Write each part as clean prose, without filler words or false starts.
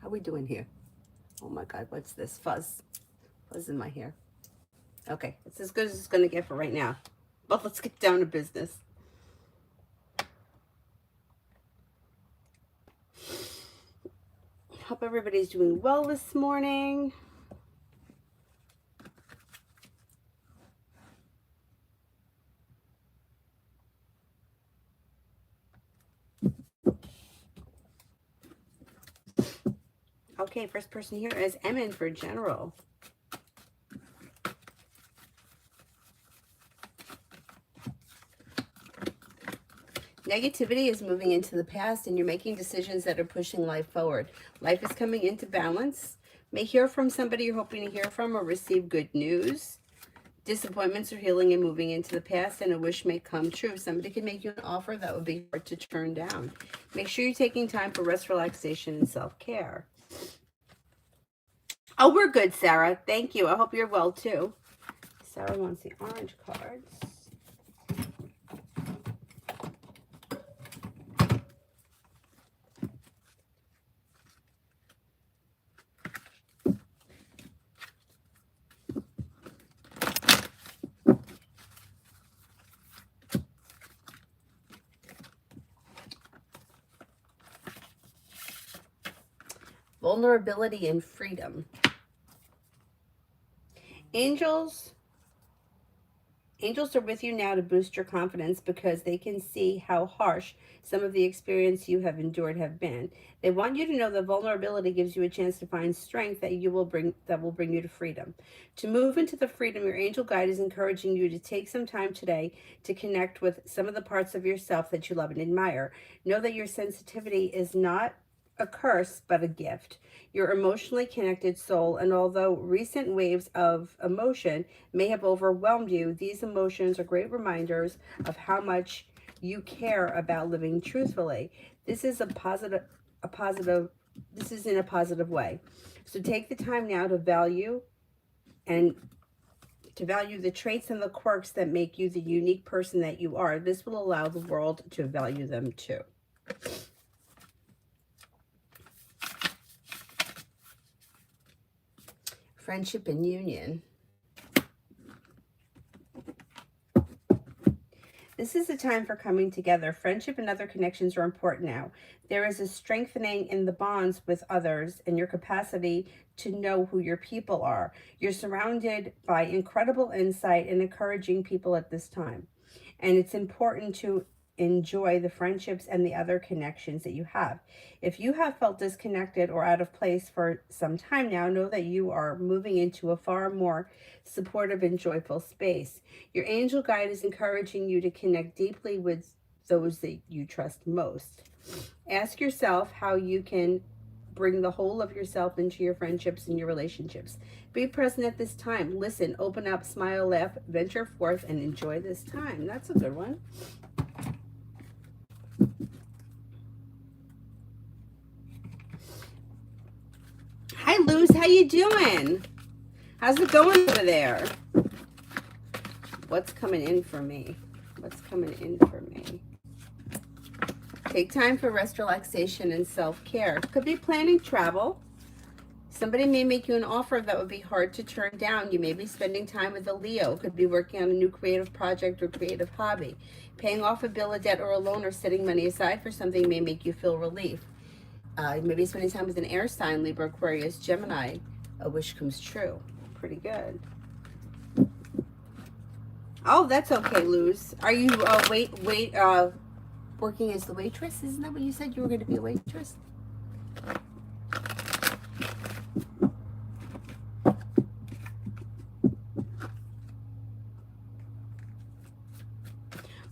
How we doing here? Oh my God, what's this? Fuzz. Fuzz in my hair. Okay, it's as good as it's going to get for right now. But let's get down to business. Hope everybody's doing well this morning. Okay, first person here is Emin for general. Negativity is moving into the past and you're making decisions that are pushing life forward. Life is coming into balance. May hear from somebody you're hoping to hear from or receive good news. Disappointments are healing and moving into the past, and a wish may come true. Somebody can make you an offer that would be hard to turn down. Make sure you're taking time for rest, relaxation, and self-care. Oh, we're good, Sarah. Thank you. I hope you're well, too. Sarah wants the orange cards. Vulnerability and freedom. Angels are with you now to boost your confidence because they can see how harsh some of the experience you have endured have been. They want you to know that vulnerability gives you a chance to find strength that will bring you to freedom. To move into the freedom, your angel guide is encouraging you to take some time today to connect with some of the parts of yourself that you love and admire. Know that your sensitivity is not a curse, but a gift. Your emotionally connected soul, and although recent waves of emotion may have overwhelmed you, these emotions are great reminders of how much you care about living truthfully. This is this is in a positive way. So take the time now to value the traits and the quirks that make you the unique person that you are. This will allow the world to value them too. Friendship and union. This is a time for coming together. Friendship and other connections are important now. There is a strengthening in the bonds with others and your capacity to know who your people are. You're surrounded by incredible insight and encouraging people at this time. And it's important to enjoy the friendships and the other connections that you have. If you have felt disconnected or out of place for some time now, know that you are moving into a far more supportive and joyful space. Your angel guide is encouraging you to connect deeply with those that you trust most. Ask yourself how you can bring the whole of yourself into your friendships and your relationships. Be present at this time. Listen, open up, smile, laugh, venture forth, and enjoy this time. That's a good one. Hi, Luz. How you doing? How's it going over there? What's coming in for me? What's coming in for me? Take time for rest, relaxation, and self-care. Could be planning travel. Somebody may make you an offer that would be hard to turn down. You may be spending time with a Leo. Could be working on a new creative project or creative hobby. Paying off a bill, a debt, or a loan, or setting money aside for something may make you feel relief. Maybe spending time with an air sign, Libra, Aquarius, Gemini. A wish comes true. Pretty good. Oh, that's okay, Luz. Are you working as the waitress? Isn't that what you said you were going to be a waitress?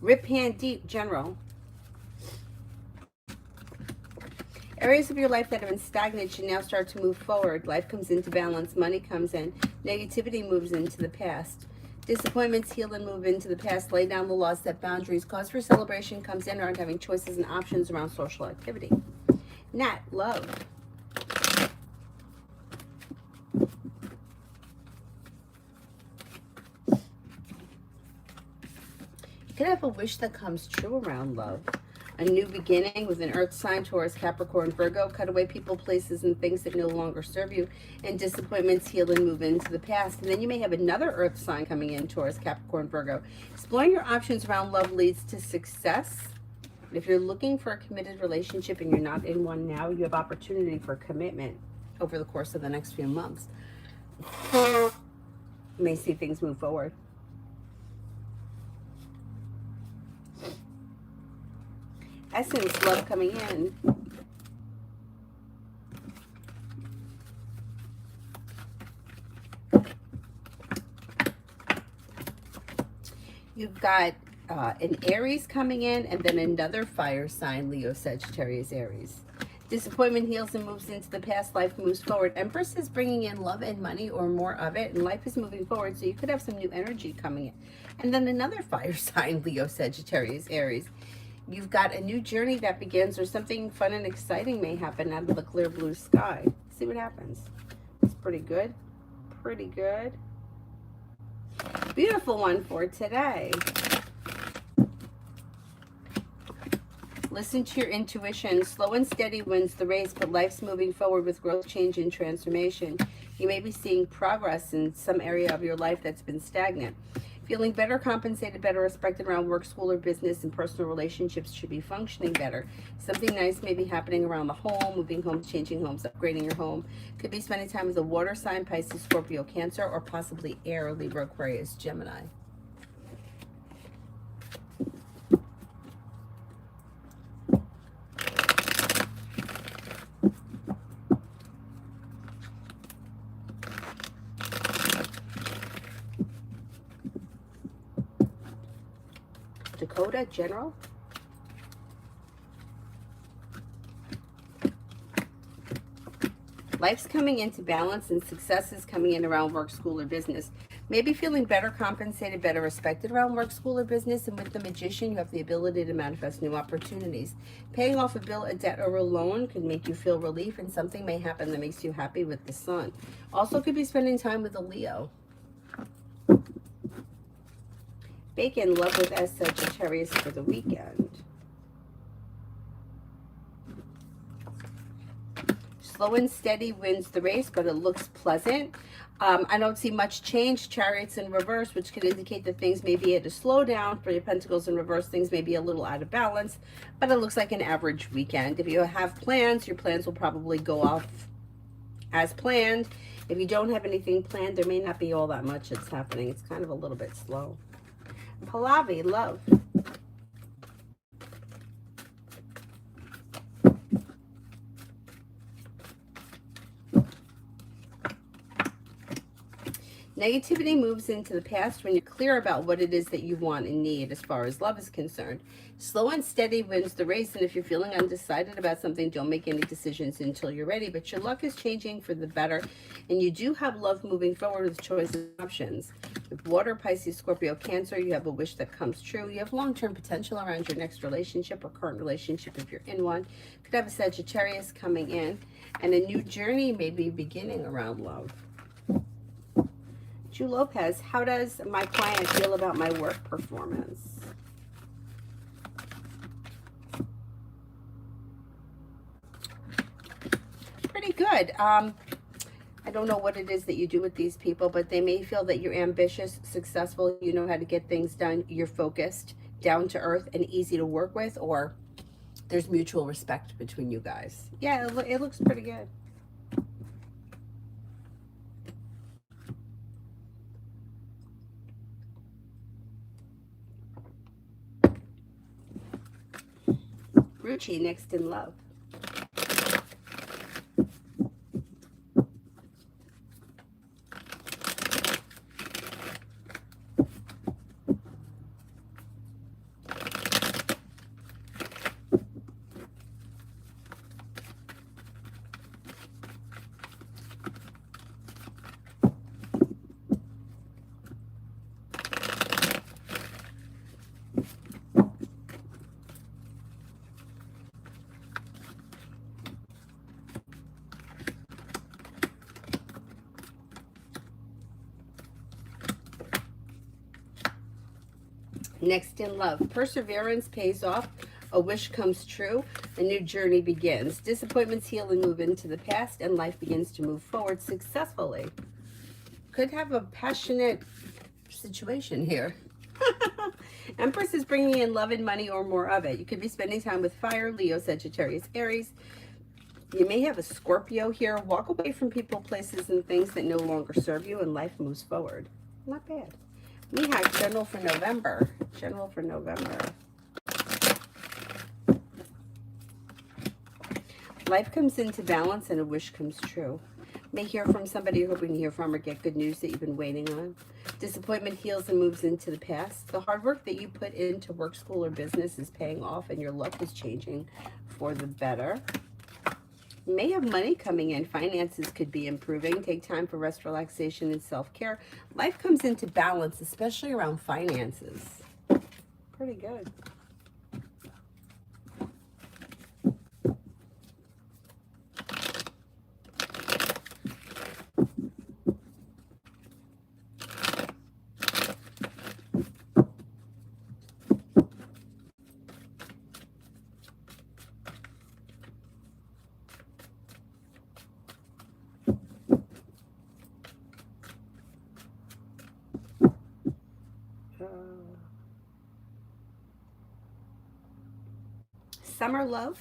Rip Hand Deep, General. Areas of your life that have been stagnant should now start to move forward. Life comes into balance. Money comes in. Negativity moves into the past. Disappointments heal and move into the past. Lay down the law, set boundaries. Cause for celebration comes in around having choices and options around social activity. Nat, love. You could have a wish that comes true around love. A new beginning with an earth sign, Taurus, Capricorn, Virgo. Cut away people, places, and things that no longer serve you. And disappointments heal and move into the past. And then you may have another earth sign coming in, Taurus, Capricorn, Virgo. Exploring your options around love leads to success. If you're looking for a committed relationship and you're not in one now, you have opportunity for commitment over the course of the next few months. You may see things move forward. Essence, love coming in. You've got an Aries coming in, and then another fire sign, Leo, Sagittarius, Aries. Disappointment heals and moves into the past. Life moves forward. Empress is bringing in love and money, or more of it, and life is moving forward, so you could have some new energy coming in. And then another fire sign, Leo, Sagittarius, Aries. You've got a new journey that begins, or something fun and exciting may happen out of the clear blue sky. See what happens. It's pretty good. Pretty good. Beautiful one for today. Listen to your intuition. Slow and steady wins the race, but life's moving forward with growth, change, and transformation. You may be seeing progress in some area of your life that's been stagnant. Feeling better compensated, better respected around work, school, or business, and personal relationships should be functioning better. Something nice may be happening around the home, moving homes, changing homes, upgrading your home. Could be spending time with a water sign, Pisces, Scorpio, Cancer, or possibly air, Libra, Aquarius, Gemini. Dakota, General. Life's coming into balance and success is coming in around work, school, or business. Maybe feeling better compensated, better respected around work, school, or business. And with the Magician, you have the ability to manifest new opportunities. Paying off a bill, a debt, or a loan could make you feel relief, and something may happen that makes you happy with the Sun. Also could be spending time with a Leo. Bacon, love with S, Sagittarius for the weekend. Slow and steady wins the race, but it looks pleasant. I don't see much change. Chariots in reverse, which could indicate that things may be at a slowdown. For your Pentacles in reverse, things may be a little out of balance, but it looks like an average weekend. If you have plans, your plans will probably go off as planned. If you don't have anything planned, there may not be all that much that's happening. It's kind of a little bit slow. Pallavi, love. Negativity moves into the past when you're clear about what it is that you want and need as far as love is concerned. Slow and steady wins the race, and if you're feeling undecided about something, don't make any decisions until you're ready. But your luck is changing for the better, and you do have love moving forward with choices and options. With Water, Pisces, Scorpio, Cancer, you have a wish that comes true. You have long-term potential around your next relationship or current relationship if you're in one. Could have a Sagittarius coming in, and a new journey may be beginning around love. Ju Lopez, how does my client feel about my work performance? Pretty good. I don't know what it is that you do with these people, but they may feel that you're ambitious, successful, you know how to get things done, you're focused, down to earth, and easy to work with, or there's mutual respect between you guys. Yeah, it looks pretty good. Ruchi, next in love. Next in love. Perseverance pays off. A wish comes true. A new journey begins. Disappointments heal and move into the past, and life begins to move forward successfully. Could have a passionate situation here. Empress is bringing in love and money or more of it. You could be spending time with fire, Leo, Sagittarius, Aries. You may have a Scorpio here. Walk away from people, places, and things that no longer serve you, and life moves forward. Not bad. Mihak, general for November. General for November. Life comes into balance and a wish comes true. May hear from somebody you're hoping to hear from or get good news that you've been waiting on. Disappointment heals and moves into the past. The hard work that you put into work, school, or business is paying off, and your luck is changing for the better. You may have money coming in. Finances could be improving. Take time for rest, relaxation, and self-care. Life comes into balance, especially around finances. Pretty good. Summer love.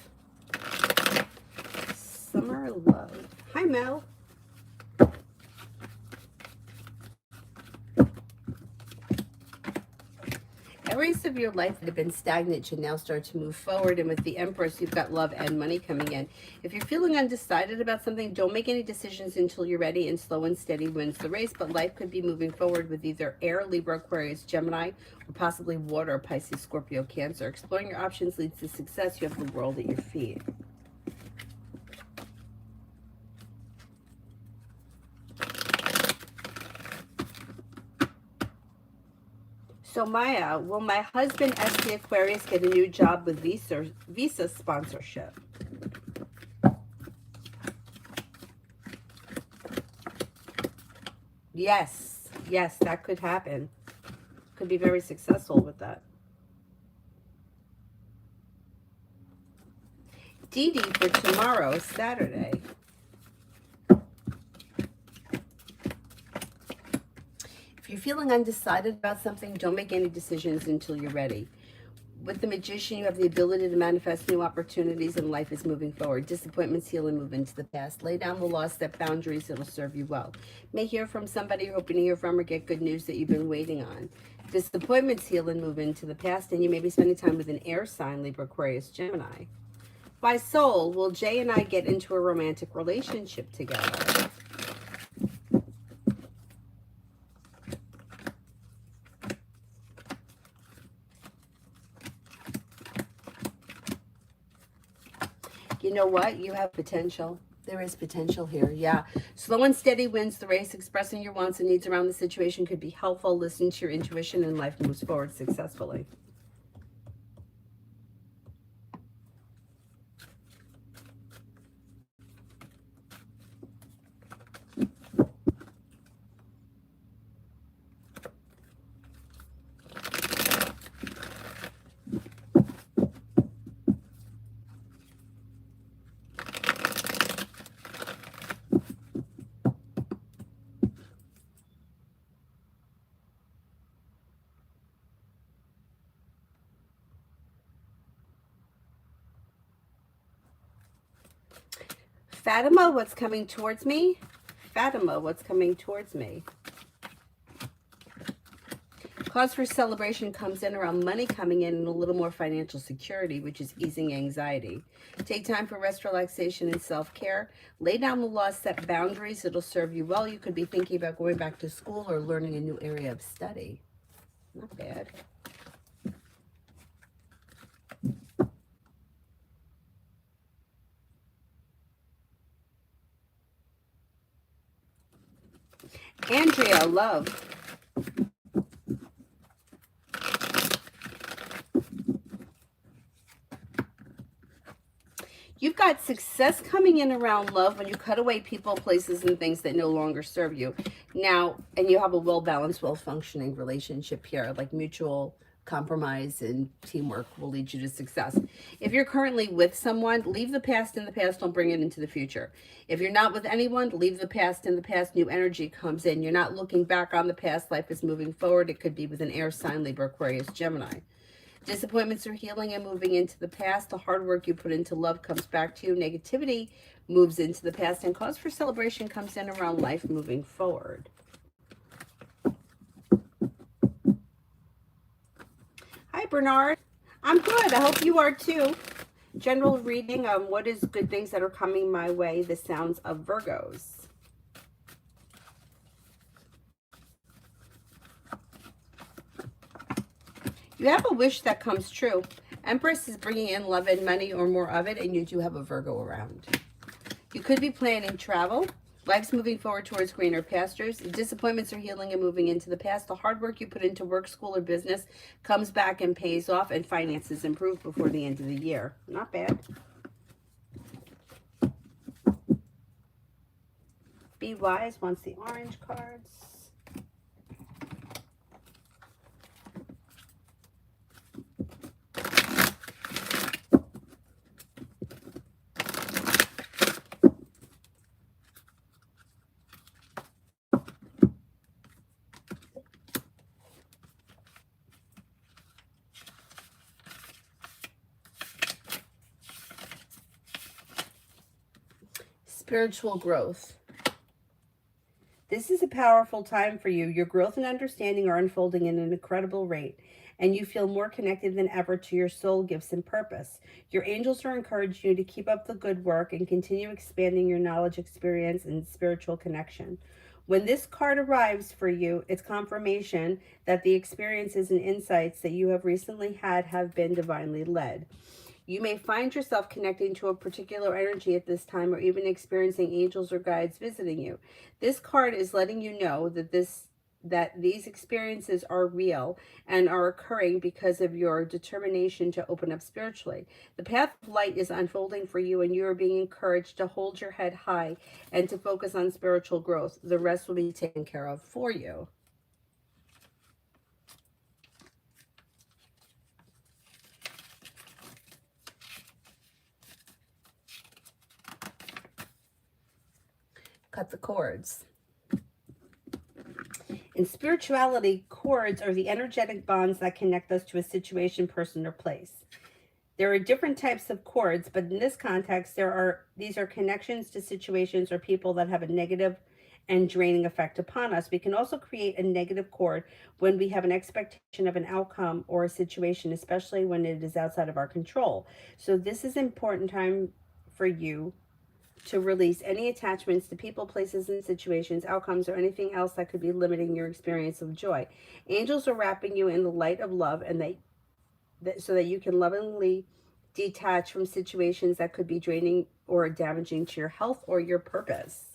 Summer love. Hi, Mel. Areas of your life that have been stagnant should now start to move forward. And with the Empress, you've got love and money coming in. If you're feeling undecided about something, don't make any decisions until you're ready, and slow and steady wins the race. But life could be moving forward with either air, Libra, Aquarius, Gemini, or possibly water, Pisces, Scorpio, Cancer. Exploring your options leads to success. You have the world at your feet. So Maya, will my husband, SC Aquarius, get a new job with Visa sponsorship? Yes, yes, that could happen. Could be very successful with that. Dee Dee for tomorrow, Saturday. If you're feeling undecided about something, don't make any decisions until you're ready. With the Magician, you have the ability to manifest new opportunities, and life is moving forward. Disappointments heal and move into the past. Lay down the law, set boundaries, it'll serve you well. May hear from somebody you're hoping to hear from or get good news that you've been waiting on. Disappointments heal and move into the past, and you may be spending time with an air sign, Libra, Aquarius, Gemini. By soul, will Jay and I get into a romantic relationship together? You know what? You have potential. There is potential here. Yeah. Slow and steady wins the race. Expressing your wants and needs around the situation could be helpful. Listen to your intuition, and life moves forward successfully. Fatima, what's coming towards me? Fatima, what's coming towards me? Cause for celebration comes in around money coming in and a little more financial security, which is easing anxiety. Take time for rest, relaxation, and self-care. Lay down the law, set boundaries. It'll serve you well. You could be thinking about going back to school or learning a new area of study. Not bad. Andrea, love. You've got success coming in around love when you cut away people, places, and things that no longer serve you. Now, and you have a well-balanced, well-functioning relationship here, like mutual compromise and teamwork will lead you to success. If you're currently with someone, leave the past in the past, don't bring it into the future. If you're not with anyone, leave the past in the past, new energy comes in. You're not looking back on the past, life is moving forward. It could be with an air sign, Libra, Aquarius, Gemini. Disappointments are healing and moving into the past. The hard work you put into love comes back to you. Negativity moves into the past, and cause for celebration comes in around life moving forward. Hi, Bernard. I'm good. I hope you are too. General reading on what is good things that are coming my way. The sounds of Virgos. You have a wish that comes true. Empress is bringing in love and money or more of it, and you do have a Virgo around. You could be planning travel. Life's moving forward towards greener pastures. Disappointments are healing and moving into the past. The hard work you put into work, school, or business comes back and pays off, and finances improve before the end of the year. Not bad. Be Wise wants the orange cards. Spiritual growth. This is a powerful time for you. Your growth and understanding are unfolding at an incredible rate, and you feel more connected than ever to your soul, gifts, and purpose. Your angels are encouraging you to keep up the good work and continue expanding your knowledge, experience, and spiritual connection. When this card arrives for you, it's confirmation that the experiences and insights that you have recently had have been divinely led. You may find yourself connecting to a particular energy at this time, or even experiencing angels or guides visiting you. This card is letting you know that these experiences are real and are occurring because of your determination to open up spiritually. The path of light is unfolding for you, and you are being encouraged to hold your head high and to focus on spiritual growth. The rest will be taken care of for you. Cut the cords. In spirituality, cords are the energetic bonds that connect us to a situation, person, or place. There are different types of cords, but in this context, these are connections to situations or people that have a negative and draining effect upon us. We can also create a negative cord when we have an expectation of an outcome or a situation, especially when it is outside of our control. So this is an important time for you to release any attachments to people, places, and situations, outcomes, or anything else that could be limiting your experience of joy. Angels are wrapping you in the light of love, and so that you can lovingly detach from situations that could be draining or damaging to your health or your purpose.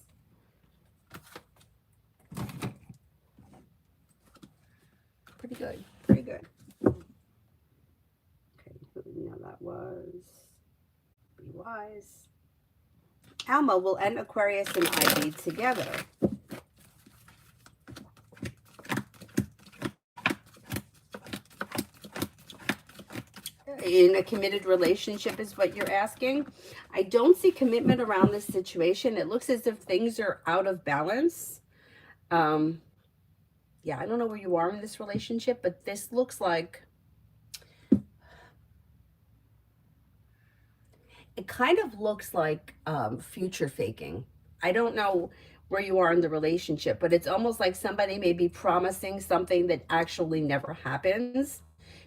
Pretty good. Pretty good. Okay, now that was Be Wise. Alma will end Aquarius and Ivy together. In a committed relationship is what you're asking. I don't see commitment around this situation. It looks as if things are out of balance. Yeah, I don't know where you are in this relationship, but this looks like it kind of looks like future faking. I don't know where you are in the relationship, but it's almost like somebody may be promising something that actually never happens.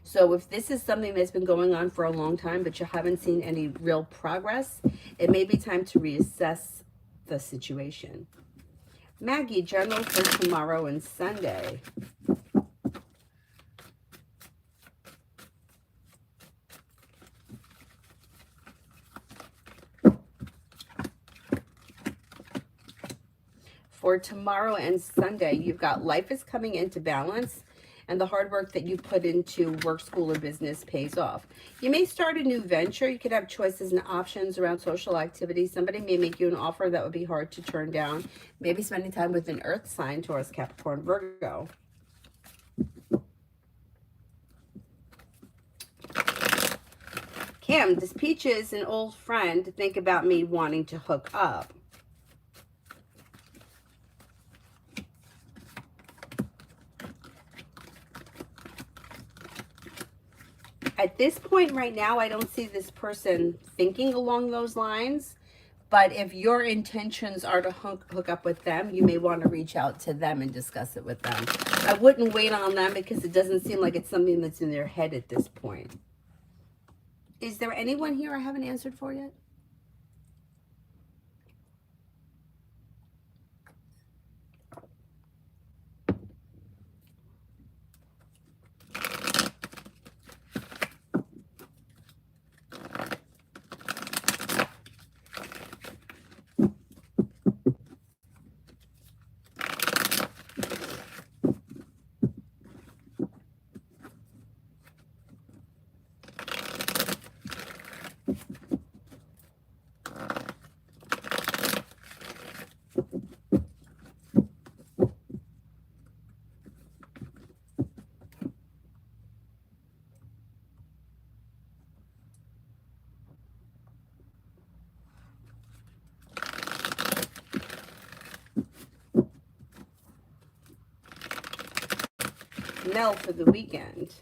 So if this is something that's been going on for a long time, but you haven't seen any real progress, it may be time to reassess the situation. Maggie, general for tomorrow and Sunday. For tomorrow and Sunday, you've got life is coming into balance, and the hard work that you put into work, school, or business pays off. You may start a new venture. You could have choices and options around social activities. Somebody may make you an offer that would be hard to turn down. Maybe spending time with an earth sign, Taurus, Capricorn, Virgo. Kim, does Peaches, an old friend, think about me wanting to hook up? At this point right now, I don't see this person thinking along those lines. But if your intentions are to hook up with them, you may want to reach out to them and discuss it with them. I wouldn't wait on them because it doesn't seem like it's something that's in their head at this point. Is there anyone here I haven't answered for yet? No, for the weekend.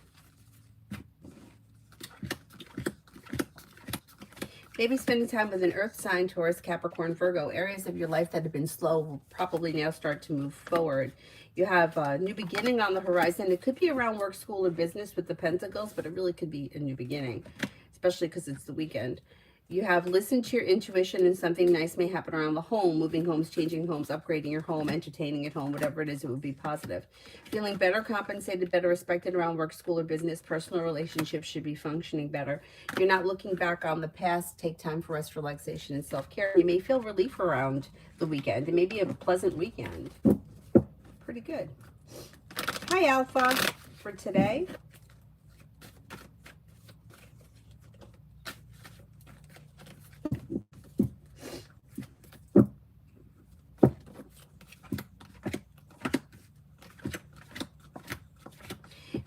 Maybe spending time with an earth sign, Taurus, Capricorn, Virgo. Areas of your life that have been slow will probably now start to move forward. You have a new beginning on the horizon. It could be around work, school, or business with the Pentacles, but it really could be a new beginning, especially because it's the weekend. You have listened to your intuition and something nice may happen around the home, moving homes, changing homes, upgrading your home, entertaining at home, whatever it is, it would be positive. Feeling better compensated, better respected around work, school, or business. Personal relationships should be functioning better. You're not looking back on the past. Take time for rest, relaxation, and self-care. You may feel relief around the weekend. It may be a pleasant weekend. Pretty good. Hi, Alpha, for today.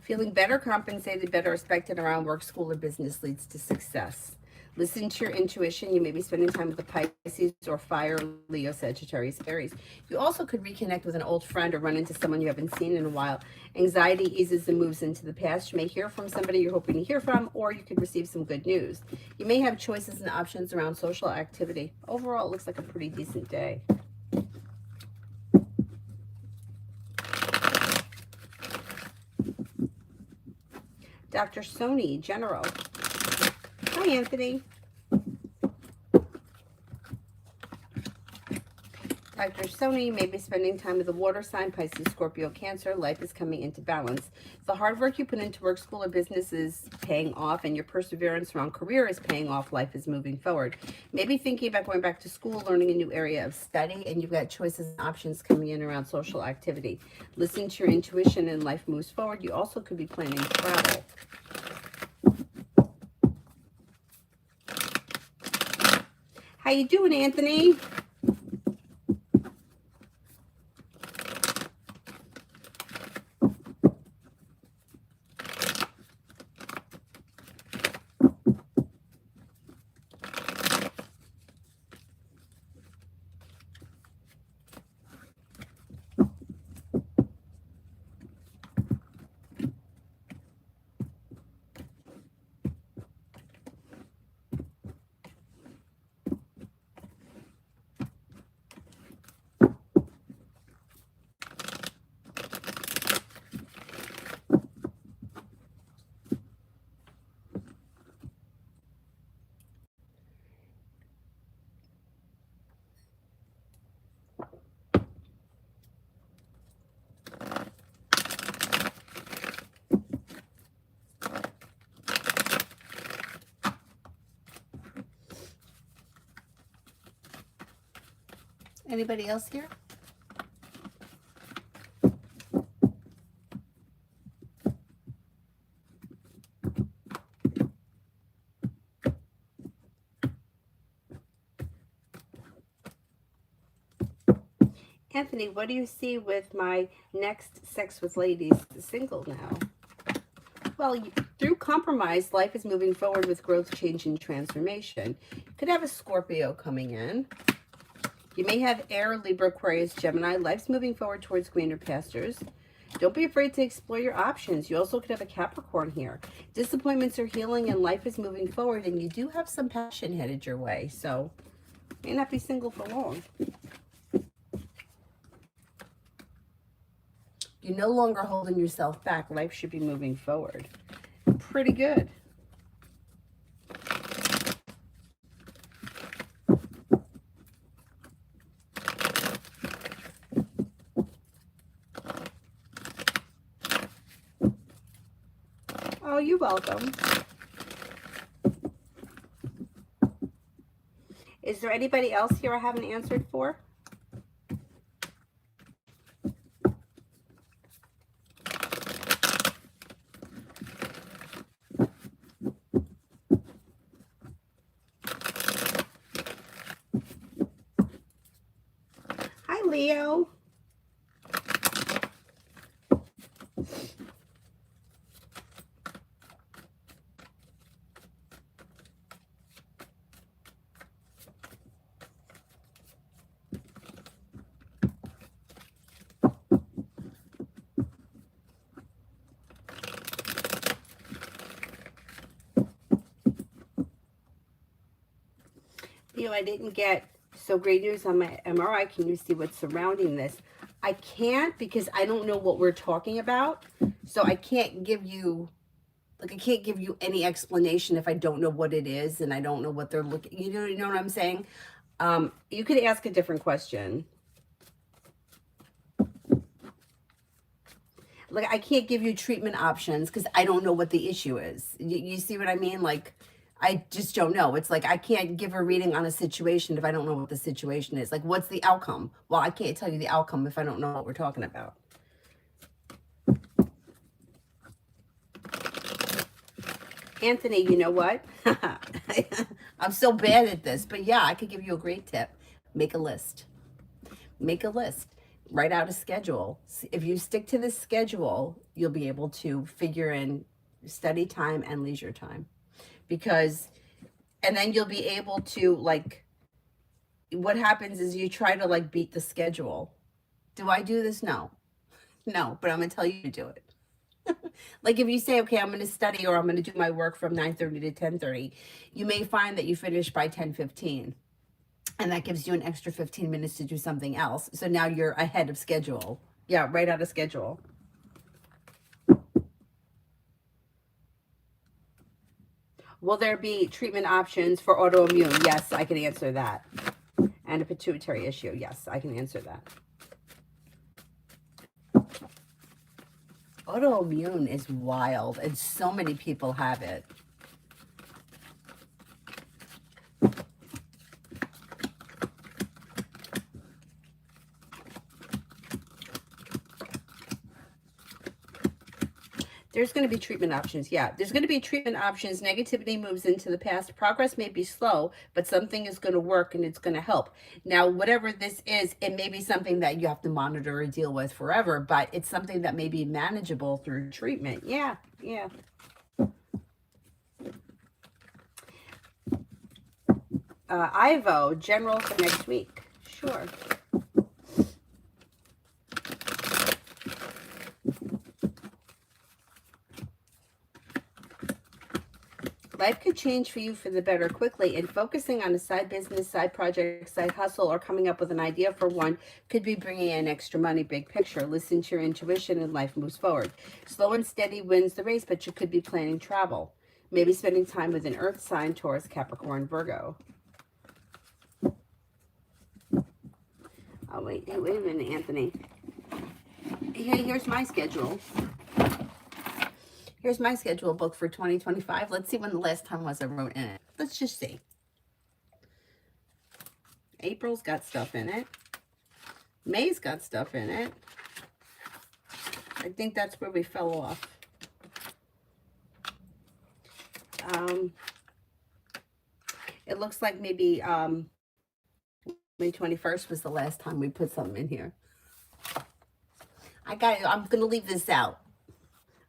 Feeling better compensated, better respected around work, school, or business leads to success. Listen to your intuition. You may be spending time with the Pisces or Fire, Leo, Sagittarius, Aries. You also could reconnect with an old friend or run into someone you haven't seen in a while. Anxiety eases and moves into the past. You may hear from somebody you're hoping to hear from, or you could receive some good news. You may have choices and options around social activity. Overall, it looks like a pretty decent day. Dr. Sony, General. Hi, Anthony. Dr. Sony may be spending time with the water sign, Pisces, Scorpio, Cancer. Life is coming into balance. The hard work you put into work, school, or business is paying off, and your perseverance around career is paying off. Life is moving forward. Maybe thinking about going back to school, learning a new area of study, and you've got choices and options coming in around social activity. Listen to your intuition and life moves forward. You also could be planning travel. How you doing, Anthony? Anybody else here? Anthony, what do you see with my next Sex with Ladies single now? Well, Through compromise, life is moving forward with growth, change, and transformation. You could have a Scorpio coming in. You may have Air, Libra, Aquarius, Gemini. Life's moving forward towards greener pastures. Don't be afraid to explore your options. You also could have a Capricorn here. Disappointments are healing and life is moving forward, and you do have some passion headed your way, so may not be single for long. You're no longer holding yourself back. Life should be moving forward. Pretty good. Oh, you're welcome. Is there anybody else here I haven't answered for? Hi, Leo. Leo, I didn't get so great news on my MRI. Can you see what's surrounding this? I can't because I don't know what we're talking about. So I can't give you, like, I can't give you any explanation if I don't know what it is and I don't know what they're looking, you know what I'm saying? You could ask a different question. Like, I can't give you treatment options because I don't know what the issue is. You see what I mean? Like, I just don't know. It's like I can't give a reading on a situation if I don't know what the situation is. Like, what's the outcome? Well, I can't tell you the outcome if I don't know what we're talking about. Anthony, you know what? I'm so bad at this, but yeah, I could give you a great tip. Make a list. Make a list. Write out a schedule. If you stick to this schedule, you'll be able to figure in study time and leisure time. Because, and then you'll be able to, like, what happens is you try to, like, beat the schedule. Do I do this? No. No, but I'm going to tell you to do it. Like, if you say, okay, I'm going to study or I'm going to do my work from 9:30 to 10:30, you may find that you finish by 10:15. And that gives you an extra 15 minutes to do something else. So now you're ahead of schedule. Yeah, write out a schedule. Will there be treatment options for autoimmune? Yes, I can answer that. And a pituitary issue? Yes, I can answer that. Autoimmune is wild, and so many people have it. There's going to be treatment options. Yeah, there's going to be treatment options. Negativity moves into the past. Progress may be slow, but something is going to work and it's going to help. Now, whatever this is, it may be something that you have to monitor or deal with forever, but it's something that may be manageable through treatment. Yeah, yeah. Ivo, general for next week. Sure. Life could change for you for the better quickly, and focusing on a side business, side project, side hustle, or coming up with an idea for one could be bringing in extra money, big picture. Listen to your intuition and life moves forward. Slow and steady wins the race, but you could be planning travel. Maybe spending time with an earth sign, Taurus, Capricorn, Virgo. Oh, wait a minute, Anthony. Here's my schedule. Here's my schedule book for 2025. Let's see when the last time was I wrote in it. Let's just see. April's got stuff in it. May's got stuff in it. I think that's where we fell off. It looks like maybe May 21st was the last time we put something in here. I'm going to leave this out.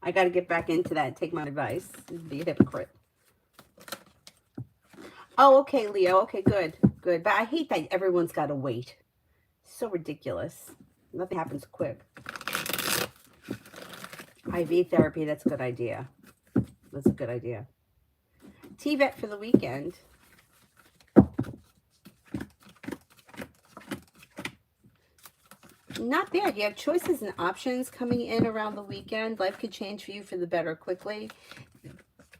I got to get back into that and take my advice. Be a hypocrite. Oh, okay, Leo. Okay, good. Good. But I hate that everyone's got to wait. So ridiculous. Nothing happens quick. IV therapy, that's a good idea. That's a good idea. TVET for the weekend. Not bad. You have choices and options coming in around the weekend. Life could change for you for the better quickly.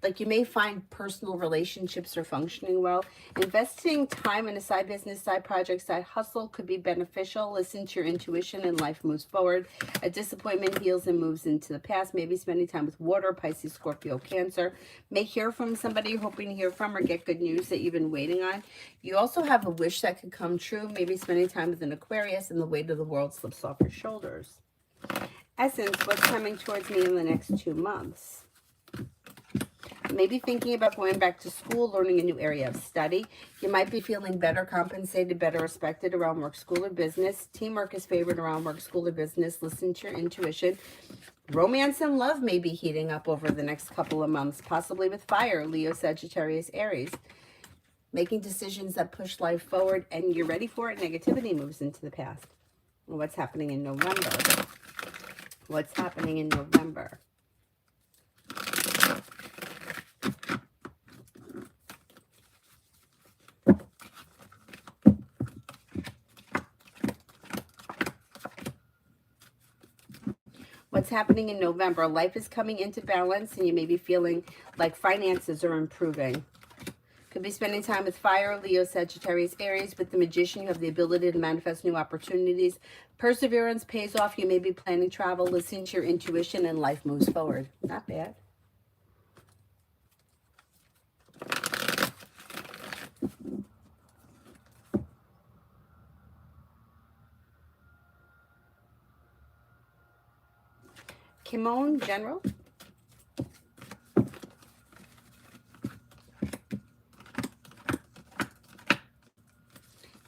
Like you may find personal relationships are functioning well. Investing time in a side business, side project, side hustle could be beneficial. Listen to your intuition and life moves forward. A disappointment heals and moves into the past. Maybe spending time with water, Pisces, Scorpio, Cancer. May hear from somebody you're hoping to hear from or get good news that you've been waiting on. You also have a wish that could come true. Maybe spending time with an Aquarius and the weight of the world slips off your shoulders. Essence, what's coming towards me in the next 2 months? Maybe thinking about going back to school, learning a new area of study. You might be feeling better compensated, better respected around work, school, or business. Teamwork is favored around work, school, or business. Listen to your intuition. Romance and love may be heating up over the next couple of months, possibly with fire, Leo, Sagittarius, Aries. Making decisions that push life forward, and you're ready for it. Negativity moves into the past. What's happening in November? What's happening in November? What's happening in November? Life is coming into balance and you may be feeling like finances are improving. Could be spending time with fire, Leo, Sagittarius, Aries. With the Magician, you have the ability to manifest new opportunities. Perseverance pays off. You may be planning travel. Listen to your intuition and life moves forward. Not bad. Kimon, General.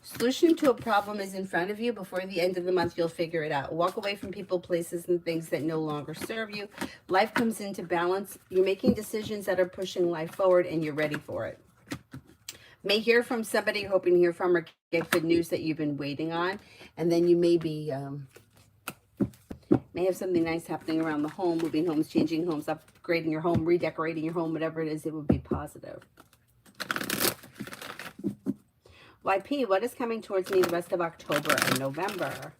Solution to a problem is in front of you. Before the end of the month, you'll figure it out. Walk away from people, places, and things that no longer serve you. Life comes into balance. You're making decisions that are pushing life forward, and you're ready for it. May hear from somebody you're hoping to hear from or get good news that you've been waiting on. And then you may be... may have something nice happening around the home, moving homes, changing homes, upgrading your home, redecorating your home, whatever it is, it would be positive. YP, what is coming towards me the rest of October and November?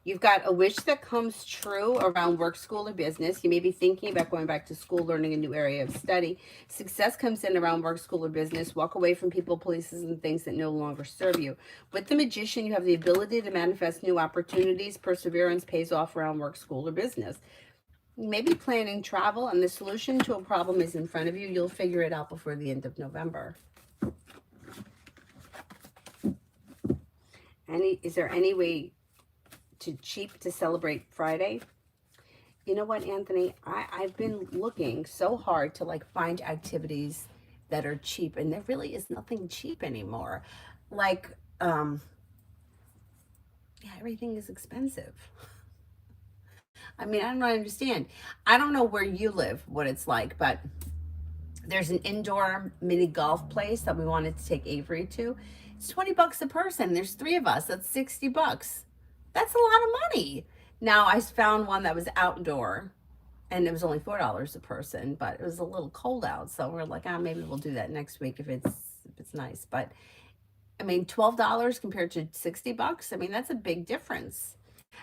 You've got a wish that comes true around work, school, or business. You may be thinking about going back to school, learning a new area of study. Success comes in around work, school, or business. Walk away from people, places, and things that no longer serve you. With the Magician, you have the ability to manifest new opportunities. Perseverance pays off around work, school, or business. You may be planning travel, and the solution to a problem is in front of you. You'll figure it out before the end of November. Is there any way cheap to celebrate Friday? You know what, Anthony? I've been looking so hard to like find activities that are cheap, and there really is nothing cheap anymore. Like, yeah, everything is expensive. I mean, I don't understand. I don't know where you live, what it's like, but there's an indoor mini golf place that we wanted to take Avery to. It's 20 bucks a person. There's 3 of us. That's 60 bucks. That's a lot of money. Now, I found one that was outdoor, and it was only $4 a person, but it was a little cold out, so we're like, maybe we'll do that next week if it's nice. But I mean, $12 compared to 60 bucks, I mean, that's a big difference.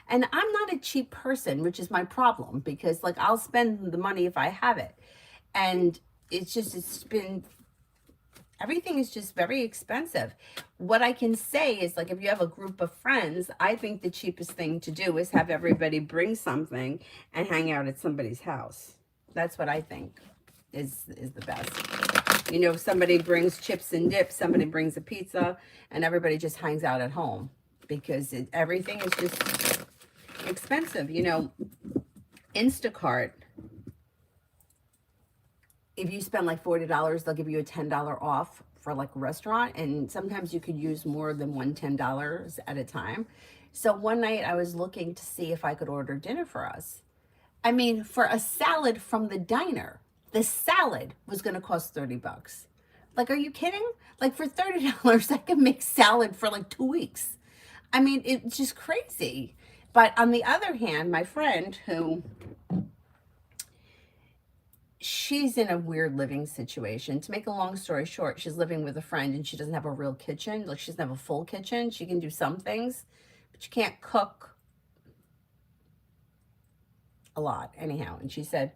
And I'm not a cheap person, which is my problem, because like I'll spend the money if I have it. And it's been, everything is just very expensive. What I can say is, like, if you have a group of friends, I think the cheapest thing to do is have everybody bring something and hang out at somebody's house. That's what I think is the best. You know, somebody brings chips and dip, somebody brings a pizza, and everybody just hangs out at home, because everything is just expensive. You know, Instacart if you spend like $40, they'll give you a $10 off for like a restaurant. And sometimes you could use more than one $10 at a time. So one night I was looking to see if I could order dinner for us. I mean, for a salad from the diner, the salad was going to cost $30. Like, are you kidding? Like, for $30, I can make salad for like 2 weeks. I mean, it's just crazy. But on the other hand, my friend who, she's in a weird living situation. To make a long story short, she's living with a friend and she doesn't have a real kitchen. Like, she doesn't have a full kitchen. She can do some things, but she can't cook a lot anyhow. And she said,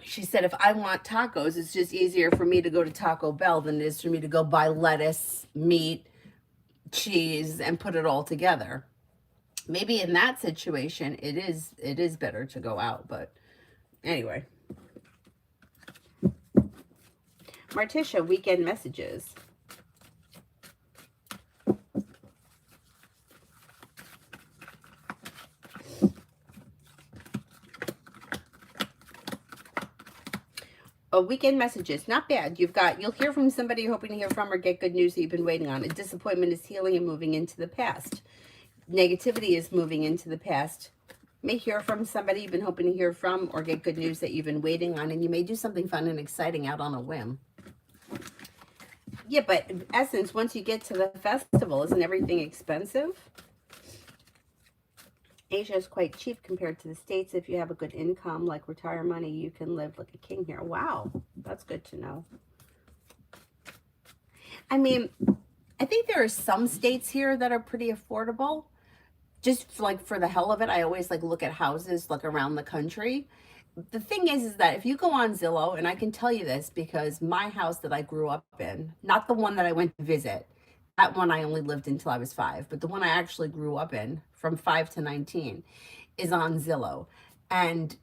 if I want tacos, it's just easier for me to go to Taco Bell than it is for me to go buy lettuce, meat, cheese, and put it all together. Maybe in that situation, it is better to go out. But anyway, Martisha, weekend messages. Oh, weekend messages, not bad. You'll hear from somebody you're hoping to hear from or get good news that you've been waiting on. A disappointment is healing and moving into the past. Negativity is moving into the past. You may hear from somebody you've been hoping to hear from or get good news that you've been waiting on, and you may do something fun and exciting out on a whim. Yeah, but in essence, once you get to the festival, isn't everything expensive? Asia is quite cheap compared to the States. If you have a good income, like retire money, you can live like a king here. Wow, that's good to know. I mean, I think there are some states here that are pretty affordable. Just like for the hell of it, I always like look at houses like around the country. The thing is that if you go on Zillow, and I can tell you this because my house that I grew up in, not the one that I went to visit, that one I only lived until I was 5, but the one I actually grew up in from 5 to 19 is on Zillow. And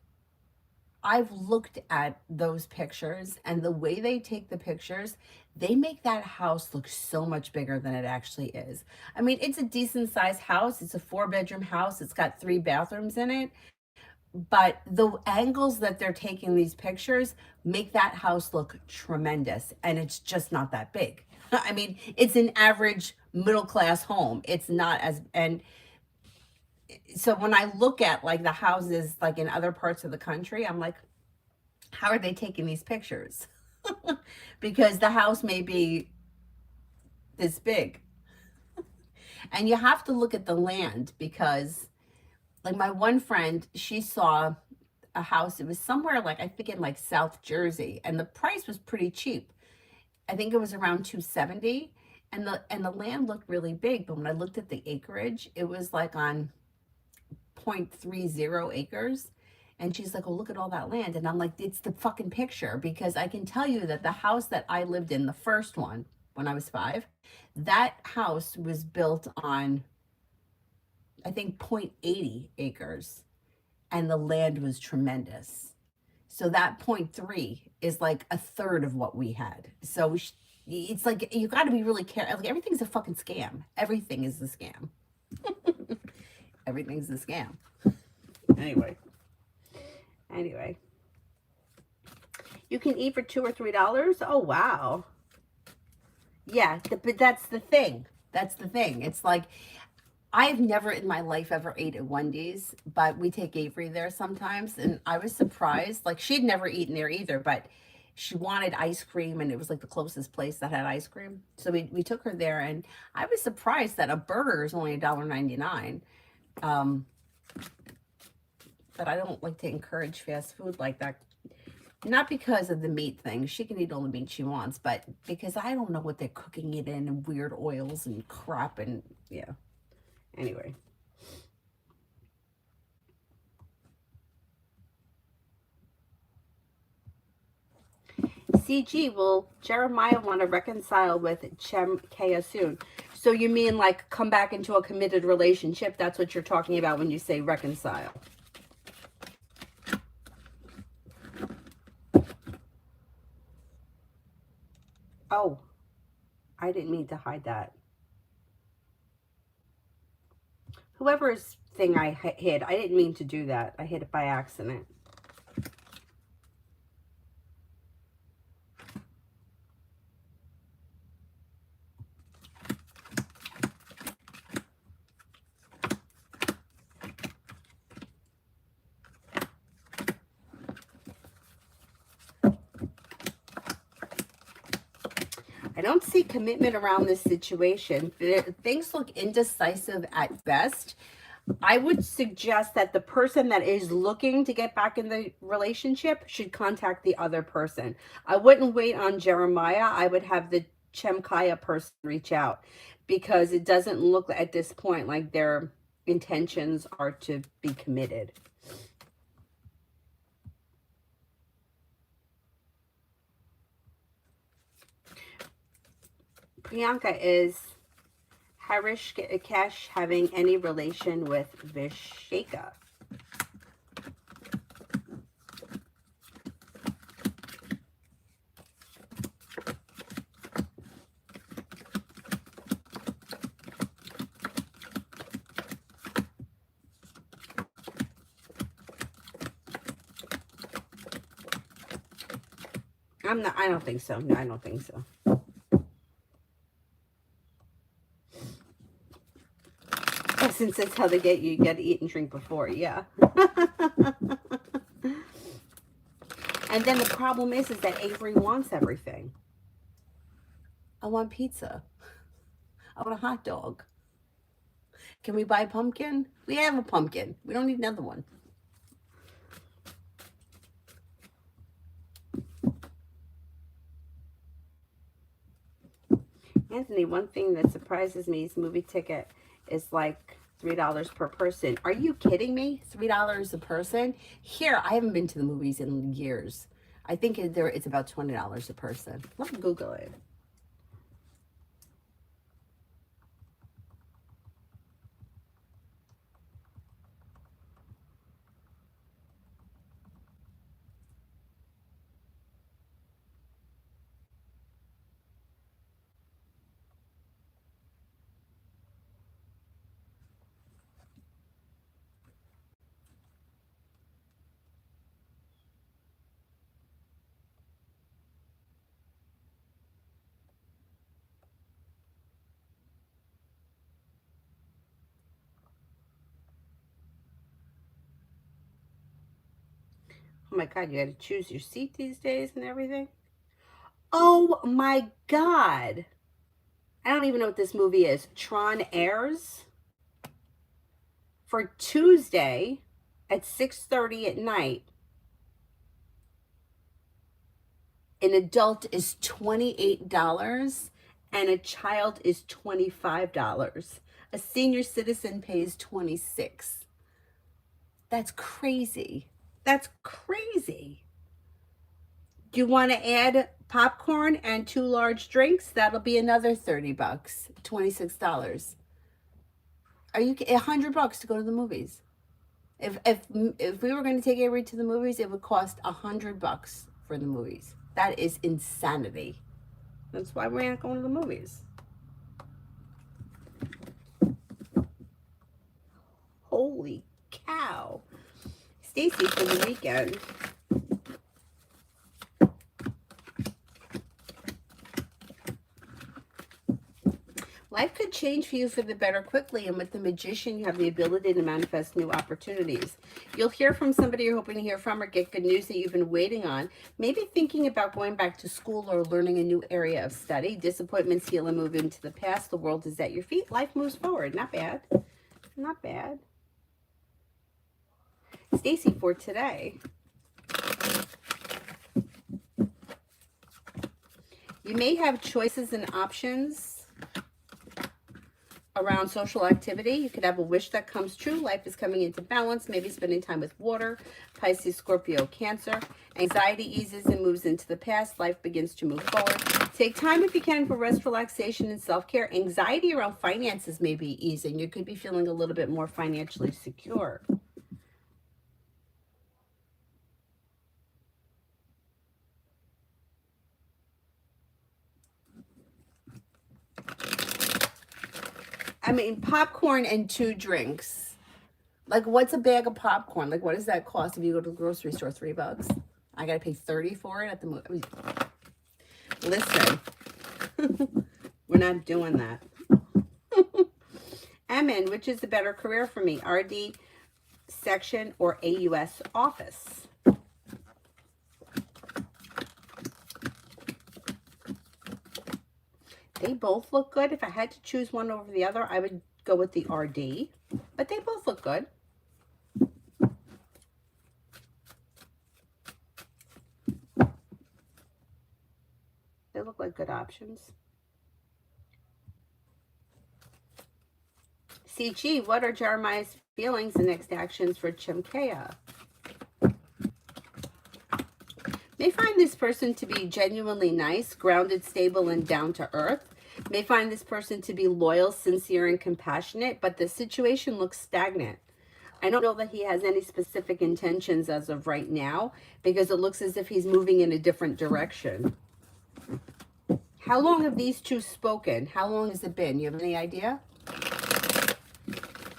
I've looked at those pictures, and the way they take the pictures, they make that house look so much bigger than it actually is. I mean, it's a decent sized house. It's a 4-bedroom house. It's got 3 bathrooms in it. But the angles that they're taking these pictures make that house look tremendous. And it's just not that big. I mean, it's an average middle class home. It's not as, and so when I look at like the houses like in other parts of the country, I'm like, how are they taking these pictures? Because the house may be this big. And you have to look at the land because like my one friend, she saw a house. It was somewhere like, I think in like South Jersey, and the price was pretty cheap. I think it was around 270, and the land looked really big, but when I looked at the acreage, it was like on 0.30 acres. And she's like, oh, look at all that land. And I'm like, it's the fucking picture, because I can tell you that the house that I lived in, the first one, when I was 5, that house was built on, I think, 0.80 acres. And the land was tremendous. So that 0.3 is like a third of what we had. So it's like, you got to be really careful. Like, everything's a fucking scam. Everything is a scam. Everything's a scam. Anyway, you can eat for $2 or $3. Oh, wow. Yeah, but that's the thing. That's the thing. It's like, I've never in my life ever ate at Wendy's, but we take Avery there sometimes. And I was surprised. Like, she'd never eaten there either, but she wanted ice cream, and it was like the closest place that had ice cream. So we took her there, and I was surprised that a burger is only $1.99. But I don't like to encourage fast food like that. Not because of the meat thing. She can eat all the meat she wants, but because I don't know what they're cooking it in, and weird oils and crap, and yeah. Anyway. CG, will Jeremiah want to reconcile with Chem Kea soon? So you mean like come back into a committed relationship? That's what you're talking about when you say reconcile. Oh, I didn't mean to hide that. Whoever's thing I hid, I didn't mean to do that. I hid it by accident. don't see commitment around this situation. Things look indecisive at best. I would suggest that the person that is looking to get back in the relationship should contact the other person. I wouldn't wait on Jeremiah. I would have the Chemkaya person reach out, because it doesn't look at this point like their intentions are to be committed. Priyanka, is Harish Kesh having any relation with Visheka? I don't think so. No, I don't think so. Since that's how they get you, you got to eat and drink before, yeah. And then the problem is that Avery wants everything. I want pizza. I want a hot dog. Can we buy pumpkin? We have a pumpkin. We don't need another one. Anthony, one thing that surprises me is movie ticket is like $3 per person. Are you kidding me? $3 a person? Here, I haven't been to the movies in years. I think it's about $20 a person. Let me Google it. Oh my God, you got to choose your seat these days and everything. Oh my God. I don't even know what this movie is. Tron airs for Tuesday at 6:30 at night. An adult is $28 and a child is $25. A senior citizen pays $26. That's crazy. That's crazy. Do you want to add popcorn and 2 large drinks? That'll be another $30, $26. Are you $100 to go to the movies? If we were going to take Avery to the movies, it would cost $100 for the movies. That is insanity. That's why we're not going to the movies. Holy cow. Stacy, for the weekend. Life could change for you for the better quickly, and with the Magician, you have the ability to manifest new opportunities. You'll hear from somebody you're hoping to hear from, or get good news that you've been waiting on. Maybe thinking about going back to school or learning a new area of study. Disappointments heal and move into the past. The world is at your feet. Life moves forward. Not bad. Not bad. Stacy, for today. You may have choices and options around social activity. You could have a wish that comes true. Life is coming into balance. Maybe spending time with water. Pisces, Scorpio, Cancer. Anxiety eases and moves into the past. Life begins to move forward. Take time if you can for rest, relaxation, and self-care. Anxiety around finances may be easing. You could be feeling a little bit more financially secure. I mean, popcorn and 2 drinks. Like, what's a bag of popcorn? Like, what does that cost if you go to the grocery store? $3? I gotta pay $30 for it at the movie. Listen, we're not doing that. Emin, which is the better career for me? RD section or AUS office? They both look good. If I had to choose one over the other, I would go with the RD. But they both look good. They look like good options. CG, what are Jeremiah's feelings and next actions for Chimkea? May find this person to be genuinely nice, grounded, stable, and down to earth. May find this person to be loyal, sincere, and compassionate, but the situation looks stagnant. I don't know that he has any specific intentions as of right now, because it looks as if he's moving in a different direction. How long have these two spoken? How long has it been? You have any idea?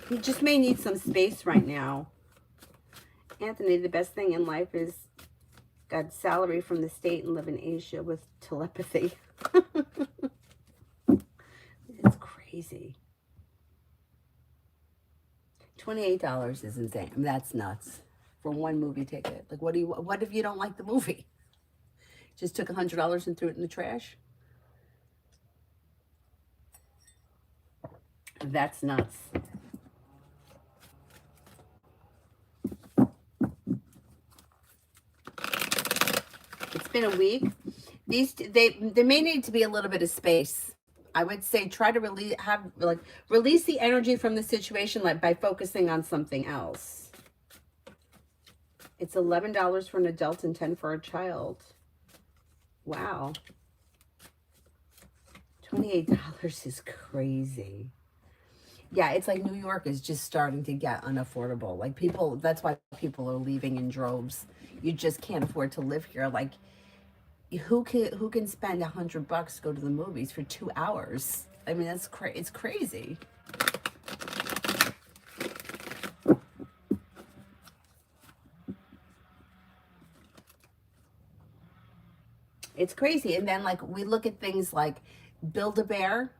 He just may need some space right now. Anthony, the best thing in life is got salary from the state and live in Asia with telepathy. It's crazy. $28 is insane. I mean, that's nuts for one movie ticket. Like, what if you don't like the movie? Just took $100 and threw it in the trash? That's nuts. It's been a week. There may need to be a little bit of space. I would say try to release the energy from the situation, like by focusing on something else. It's $11 for an adult and $10 for a child. Wow. $28 is crazy. Yeah, it's like New York is just starting to get unaffordable. Like people, that's why people are leaving in droves. You just can't afford to live here. Like who can spend $100 to go to the movies for 2 hours? I mean, it's crazy. It's crazy. And then like we look at things like Build-A-Bear.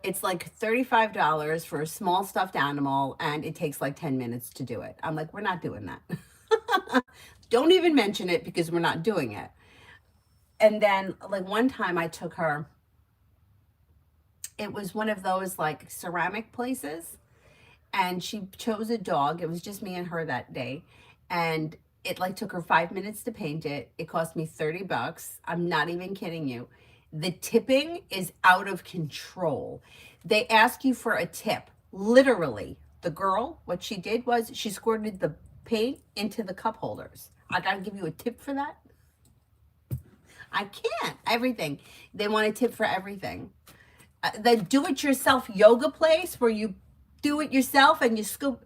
It's like $35 for a small stuffed animal, and it takes like 10 minutes to do it. I'm like, we're not doing that. Don't even mention it because we're not doing it. And then like one time I took her, it was one of those like ceramic places, and she chose a dog. It was just me and her that day. And it like took her 5 minutes to paint it. It cost me $30. I'm not even kidding you. The tipping is out of control. They ask you for a tip. Literally, the girl, what she did was she squirted the paint into the cup holders. I gotta give you a tip for that? I can't. Everything. They want a tip for everything. The do-it-yourself yoga place where you do it yourself and you scoop,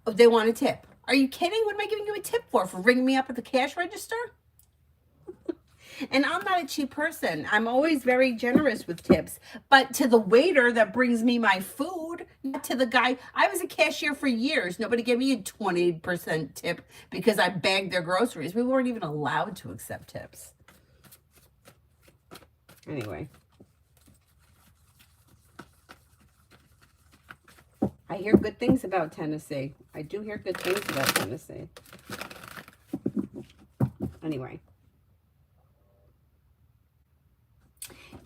they want a tip. Are you kidding? What am I giving you a tip for? For ringing me up at the cash register? And I'm not a cheap person. I'm always very generous with tips. But to the waiter that brings me my food, not to the guy. I was a cashier for years. Nobody gave me a 20% tip because I bagged their groceries. We weren't even allowed to accept tips. Anyway. I hear good things about Tennessee. I do hear good things about Tennessee. Anyway.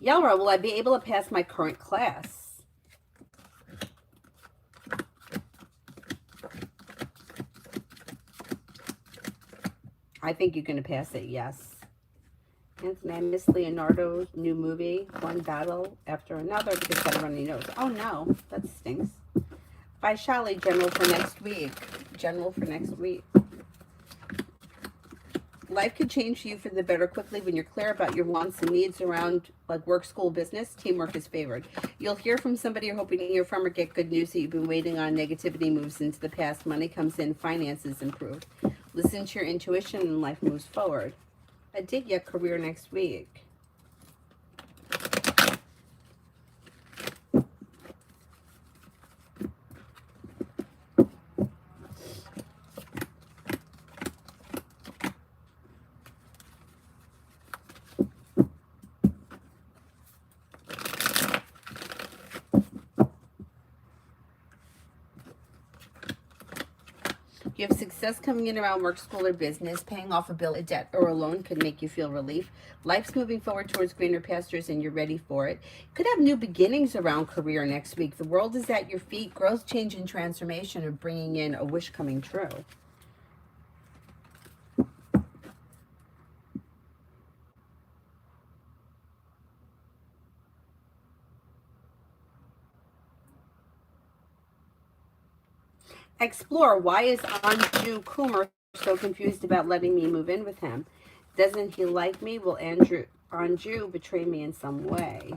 Yelra, will I be able to pass my current class? I think you're going to pass it, yes. Anthony, I miss Leonardo's new movie, one battle after another, because I had a runny nose. Oh, no. That stinks. Bye, Shally, General for next week. General for next week. Life could change for you for the better quickly when you're clear about your wants and needs around like work, school, business. Teamwork is favored. You'll hear from somebody you're hoping to hear from or get good news that you've been waiting on. Negativity moves into the past. Money comes in. Finances improve. Listen to your intuition and life moves forward. Aditya, career next week. You have success coming in around work, school, or business. Paying off a bill, a debt, or a loan could make you feel relief. Life's moving forward towards greener pastures and you're ready for it. Could have new beginnings around career next week. The world is at your feet. Growth, change, and transformation are bringing in a wish coming true. Explore, why is Anju Kumar so confused about letting me move in with him? Doesn't he like me? Will Anju betray me in some way?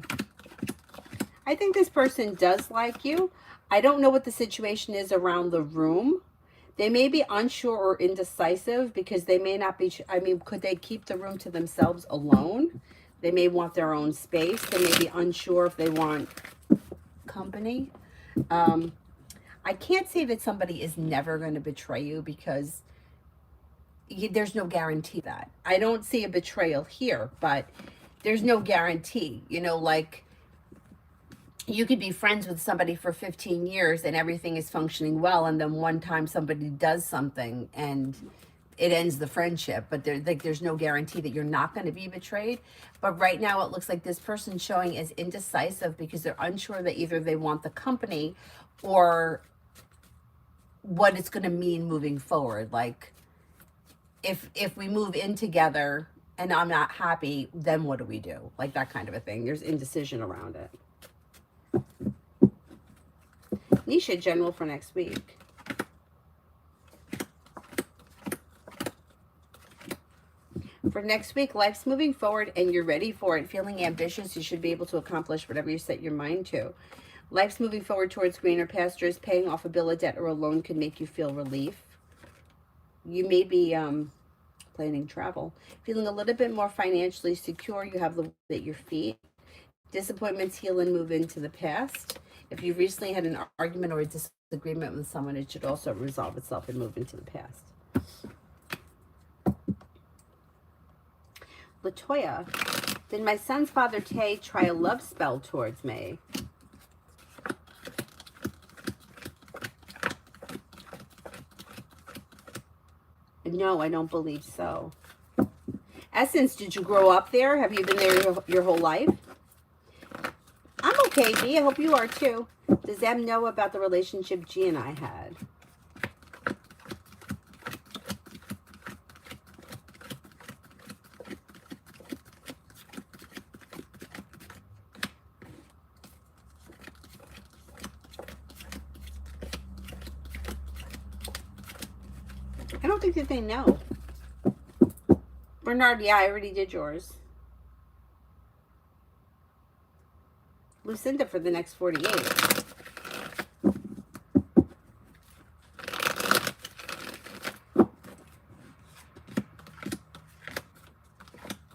I think this person does like you. I don't know what the situation is around the room. They may be unsure or indecisive because they may not be, I mean, could they keep the room to themselves alone? They may want their own space. They may be unsure if they want company. I can't say that somebody is never going to betray you because there's no guarantee that. I don't see a betrayal here, but there's no guarantee. You know, like you could be friends with somebody for 15 years and everything is functioning well, and then one time somebody does something and it ends the friendship, but there's no guarantee that you're not going to be betrayed. But right now it looks like this person's showing is indecisive because they're unsure that either they want the company or what it's going to mean moving forward. Like if we move in together and I'm not happy, then what do we do? Like that kind of a thing. There's indecision around it. Nisha, general for next week. For next week, life's moving forward and you're ready for it. Feeling ambitious, you should be able to accomplish whatever you set your mind to. Life's moving forward towards greener pastures. Paying off a bill, a debt, or a loan could make you feel relief. You may be planning travel. Feeling a little bit more financially secure. You have the weight at your feet. Disappointments heal and move into the past. If you've recently had an argument or a disagreement with someone, it should also resolve itself and move into the past. Latoya, did my son's father, Tay, try a love spell towards me? No, I don't believe so. Essence, did you grow up there? Have you been there your whole life? I'm okay, G. I hope you are too. Does Em know about the relationship G and I had? I don't think that they know. Bernard, yeah, I already did yours. Lucinda for the next 48.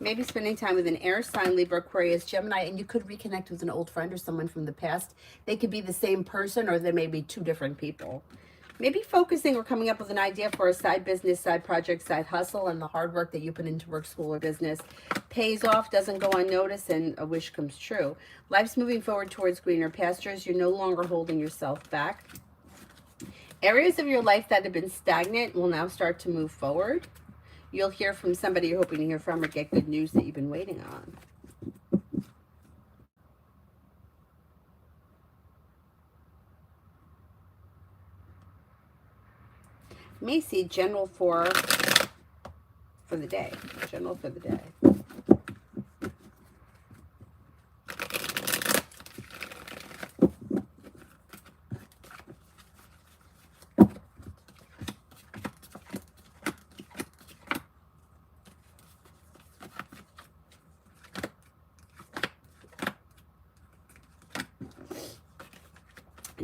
Maybe spending time with an air sign, Libra, Aquarius, Gemini, and you could reconnect with an old friend or someone from the past. They could be the same person or they may be two different people. Maybe focusing or coming up with an idea for a side business, side project, side hustle, and the hard work that you put into work, school, or business pays off, doesn't go unnoticed, and a wish comes true. Life's moving forward towards greener pastures. You're no longer holding yourself back. Areas of your life that have been stagnant will now start to move forward. You'll hear from somebody you're hoping to hear from or get good news that you've been waiting on. Macy, general for the day. General for the day.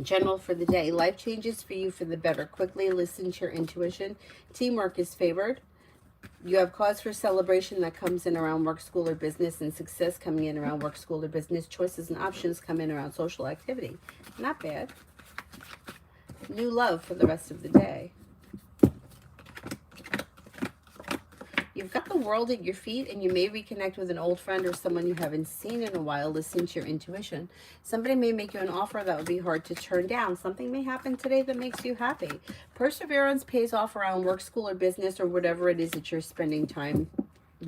General for the day. Life changes for you for the better. Quickly listen to your intuition. Teamwork is favored. You have cause for celebration that comes in around work, school, or business, and success coming in around work, school, or business. Choices and options come in around social activity. Not bad. New love for the rest of the day. You've got the world at your feet, and you may reconnect with an old friend or someone you haven't seen in a while. Listen to your intuition. Somebody may make you an offer that would be hard to turn down. Something may happen today that makes you happy. Perseverance pays off around work, school, or business, or whatever it is that you're spending time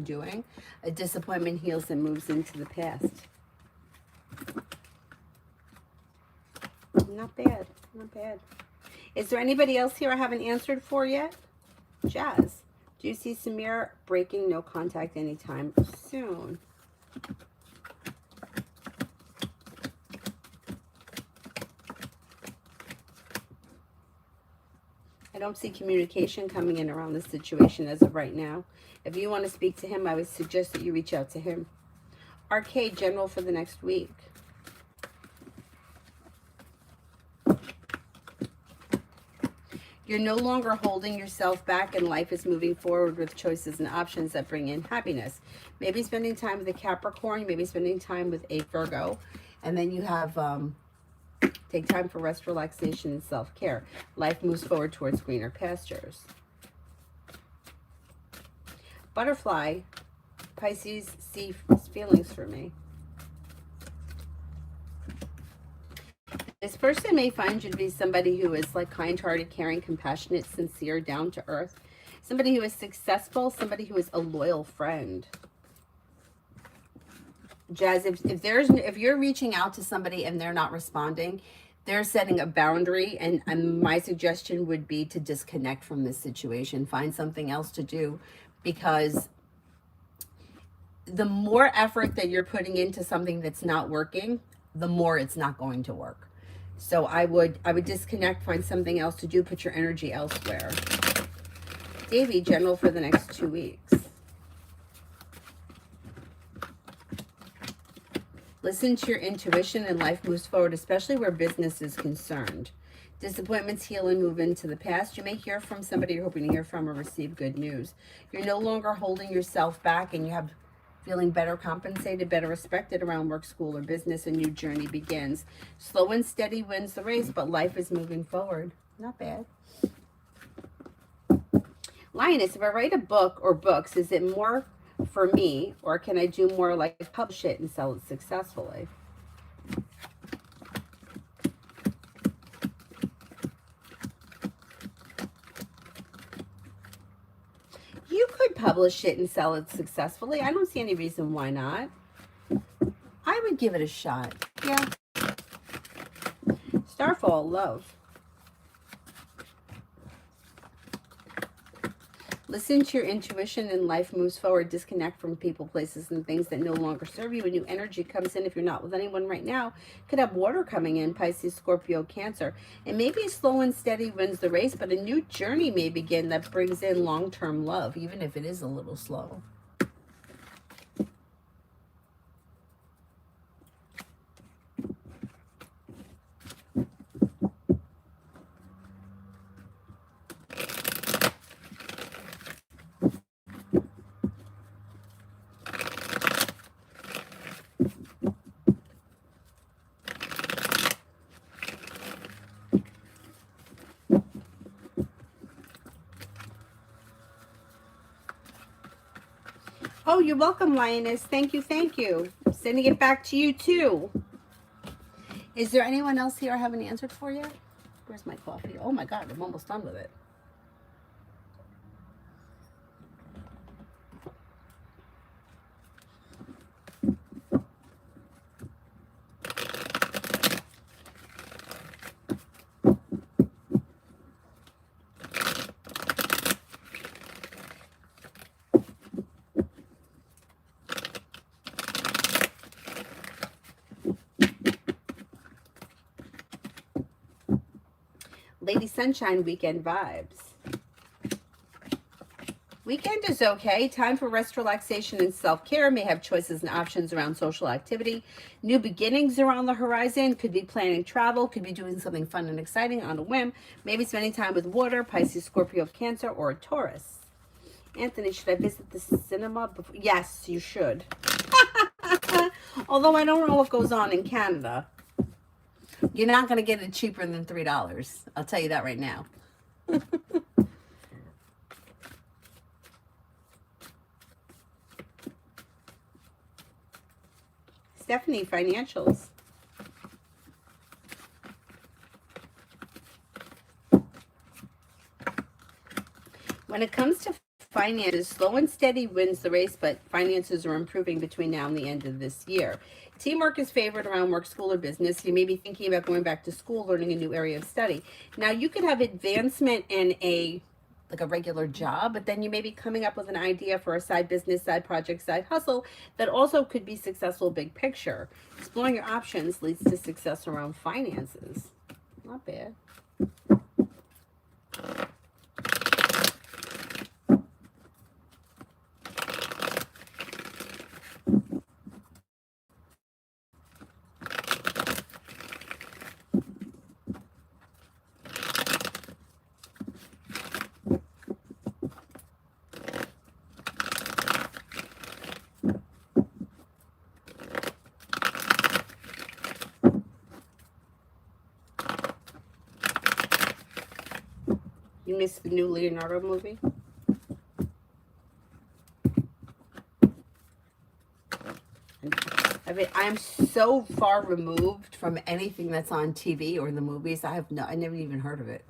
doing. A disappointment heals and moves into the past. Not bad. Not bad. Is there anybody else here I haven't answered for yet? Jazz. Do you see Samir breaking no contact anytime soon? I don't see communication coming in around this situation as of right now. If you want to speak to him, I would suggest that you reach out to him. Arcade General for the next week. You're no longer holding yourself back, and life is moving forward with choices and options that bring in happiness. Maybe spending time with a Capricorn, maybe spending time with a Virgo. And then you have take time for rest, relaxation, and self-care. Life moves forward towards greener pastures. Butterfly, Pisces, see feelings for me. This person may find you to be somebody who is like kind-hearted, caring, compassionate, sincere, down to earth. Somebody who is successful, somebody who is a loyal friend. Jazz, if you're reaching out to somebody and they're not responding, they're setting a boundary, and my suggestion would be to disconnect from this situation. Find something else to do, because the more effort that you're putting into something that's not working, the more it's not going to work. So I would disconnect, find something else to do, put your energy elsewhere. Davy, General for the next 2 weeks. Listen to your intuition and life moves forward, especially where business is concerned. Disappointments heal and move into the past. You may hear from somebody you're hoping to hear from or receive good news. You're no longer holding yourself back, and you have feeling better compensated, better respected around work, school, or business. A new journey begins. Slow and steady wins the race, but life is moving forward. Not bad. Lioness, if I write a book or books, is it more for me, or can I do more like publish it and sell it successfully? You could publish it and sell it successfully. I don't see any reason why not. I would give it a shot. Yeah. Starfall, love. Listen to your intuition and life moves forward. Disconnect from people, places, and things that no longer serve you. A new energy comes in. If you're not with anyone right now, could have water coming in, Pisces, Scorpio, Cancer. And maybe slow and steady wins the race, but a new journey may begin that brings in long-term love, even if it is a little slow. Oh, you're welcome, Lioness. Thank you, thank you. Sending it back to you, too. Is there anyone else here I haven't answered for yet? Where's my coffee? Oh, my God, I'm almost done with it. Lady Sunshine, weekend vibes. Weekend is okay. Time for rest, relaxation, and self-care. May have choices and options around social activity. New beginnings are on the horizon. Could be planning travel. Could be doing something fun and exciting on a whim. Maybe spending time with water, Pisces, Scorpio, Cancer, or a Taurus. Anthony, should I visit the cinema before? Yes, you should. Although I don't know what goes on in Canada. You're not going to get it cheaper than $3. I'll tell you that right now. Stephanie, financials. When it comes to finances, slow and steady wins the race, but finances are improving between now and the end of this year. Teamwork is favored around work, school, or business. You may be thinking about going back to school, learning a new area of study. Now, you could have advancement in a regular job, but then you may be coming up with an idea for a side business, side project, side hustle that also could be successful big picture. Exploring your options leads to success around finances. Not bad. You missed the new Leonardo movie? I'm so far removed from anything that's on TV or the movies. I never even heard of it.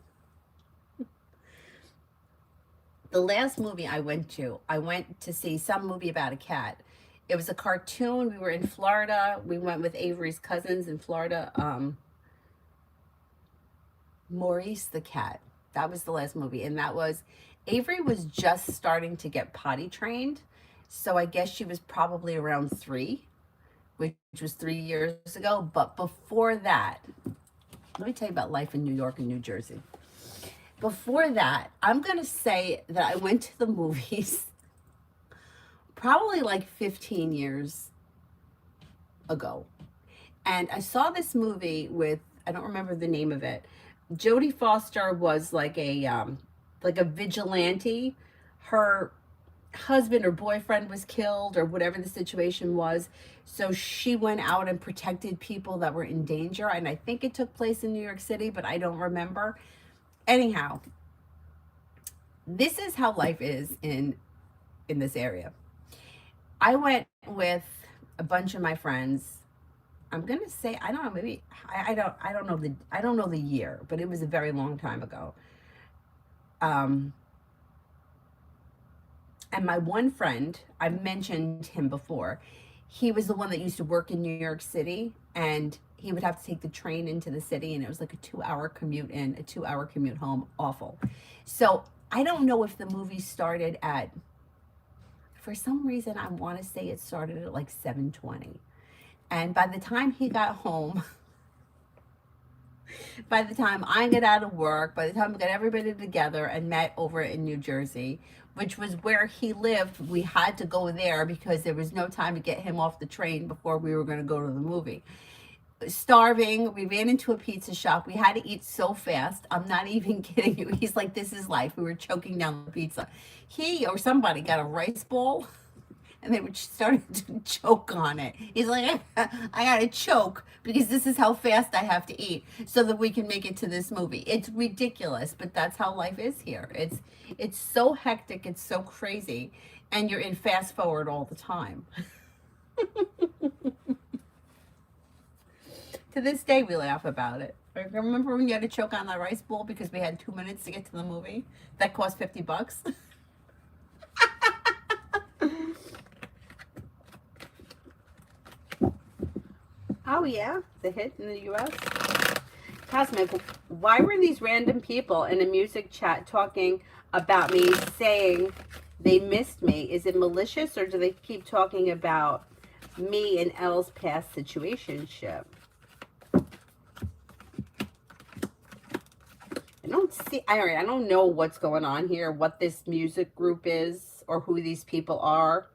The last movie I went to see some movie about a cat. It was a cartoon. We were in Florida. We went with Avery's cousins in Florida. Maurice the cat. That was the last movie. And Avery was just starting to get potty trained. So I guess she was probably around 3, which was 3 years ago. But before that, let me tell you about life in New York and New Jersey. Before that, I'm going to say that I went to the movies probably like 15 years ago. And I saw this movie with, I don't remember the name of it. Jodie Foster was like a vigilante. Her husband or boyfriend was killed or whatever the situation was. So she went out and protected people that were in danger. And I think it took place in New York City, but I don't remember. Anyhow, this is how life is in this area. I went with a bunch of my friends. I'm gonna say, I don't know, maybe I don't know the year, but it was a very long time ago. And my one friend, I've mentioned him before. He was the one that used to work in New York City, and he would have to take the train into the city, and it was like a 2-hour commute in, a 2-hour commute home. Awful. So I don't know if the movie started at, for some reason, I want to say it started at like 7:20. And by the time he got home, by the time I got out of work, by the time we got everybody together and met over in New Jersey, which was where he lived, we had to go there because there was no time to get him off the train before we were going to go to the movie. Starving, we ran into a pizza shop. We had to eat so fast. I'm not even kidding you. He's like, this is life. We were choking down the pizza. He or somebody got a rice ball, and they were starting to choke on it. He's like, I gotta choke because this is how fast I have to eat so that we can make it to this movie. It's ridiculous, but that's how life is here. It's so hectic, it's so crazy, and you're in fast forward all the time. To this day, we laugh about it. Remember when you had to choke on that rice bowl because we had 2 minutes to get to the movie? That cost $50. Oh yeah, the hit in the U.S. Cosmic, why were these random people in a music chat talking about me, saying they missed me? Is it malicious, or do they keep talking about me and Elle's past situationship? I don't know what's going on here, what this music group is, or who these people are,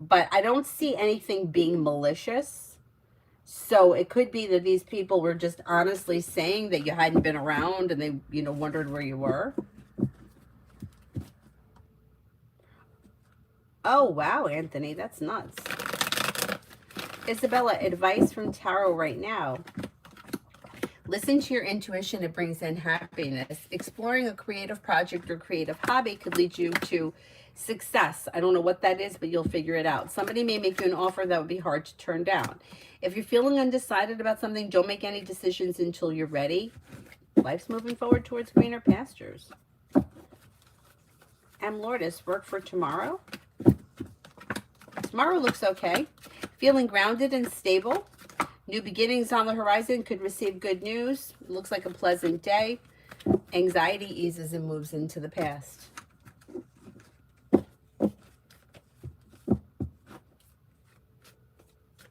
but I don't see anything being malicious. So it could be that these people were just honestly saying that you hadn't been around and they, wondered where you were. Oh, wow, Anthony, that's nuts. Isabella, advice from tarot right now. Listen to your intuition. It brings in happiness. Exploring a creative project or creative hobby could lead you to success. I don't know what that is, but you'll figure it out. Somebody may make you an offer that would be hard to turn down. If you're feeling undecided about something, don't make any decisions until you're ready. Life's moving forward towards greener pastures. M. Lourdes, work for tomorrow. Tomorrow looks okay. Feeling grounded and stable. New beginnings on the horizon, could receive good news. Looks like a pleasant day. Anxiety eases and moves into the past.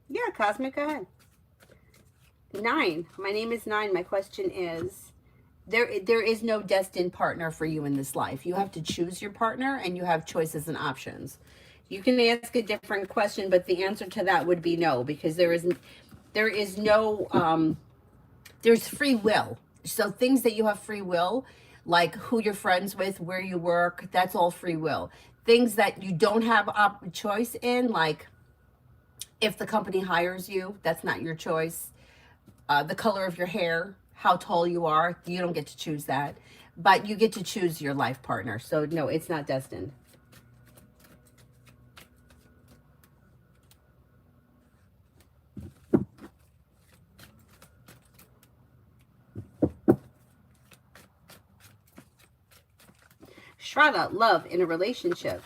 Yeah, Cosmic, go ahead. 9. My name is 9. My question is, there is no destined partner for you in this life. You have to choose your partner, and you have choices and options. You can ask a different question, but the answer to that would be no, because there is no there's free will. So things that you have free will, like who you're friends with, where you work, that's all free will. Things that you don't have a choice in, like if the company hires you, that's not your choice. The color of your hair, how tall you are, you don't get to choose that. But you get to choose your life partner. So no, it's not destined. Shraddha, love in a relationship.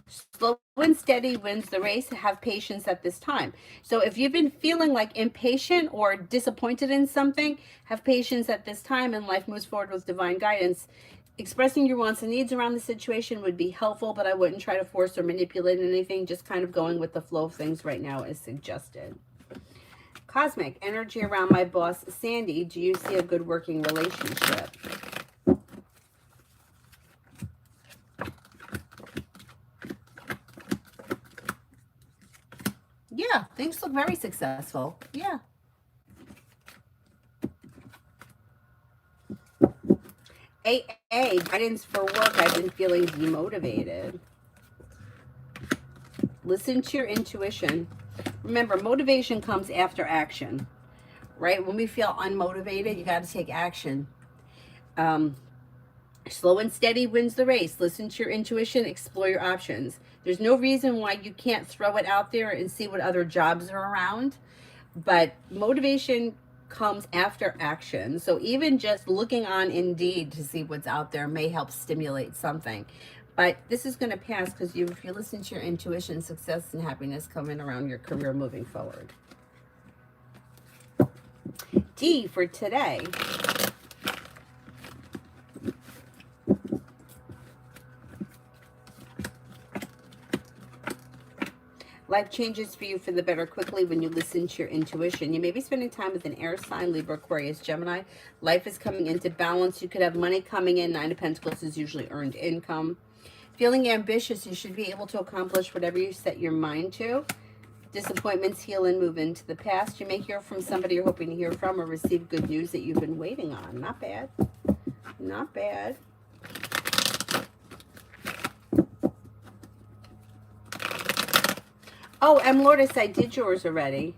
Slow and steady wins the race. Have patience at this time. So if you've been feeling like impatient or disappointed in something, have patience at this time, and life moves forward with divine guidance. Expressing your wants and needs around the situation would be helpful, but I wouldn't try to force or manipulate anything. Just kind of going with the flow of things right now is suggested. Cosmic, energy around my boss, Sandy. Do you see a good working relationship? Yeah, things look very successful. Yeah. AA, guidance for work. I've been feeling demotivated. Listen to your intuition. Remember, motivation comes after action, right? When we feel unmotivated, you got to take action. Slow and steady wins the race. Listen to your intuition, explore your options. There's no reason why you can't throw it out there and see what other jobs are around. But motivation comes after action. So even just looking on Indeed to see what's out there may help stimulate something. But this is going to pass because if you listen to your intuition, success and happiness coming around your career moving forward. D for today. Life changes for you for the better quickly when you listen to your intuition. You may be spending time with an air sign, Libra, Aquarius, Gemini. Life is coming into balance. You could have money coming in. 9 of Pentacles is usually earned income. Feeling ambitious, you should be able to accomplish whatever you set your mind to. Disappointments heal and move into the past. You may hear from somebody you're hoping to hear from or receive good news that you've been waiting on. Not bad. Not bad. Oh, M. Lourdes, I did yours already.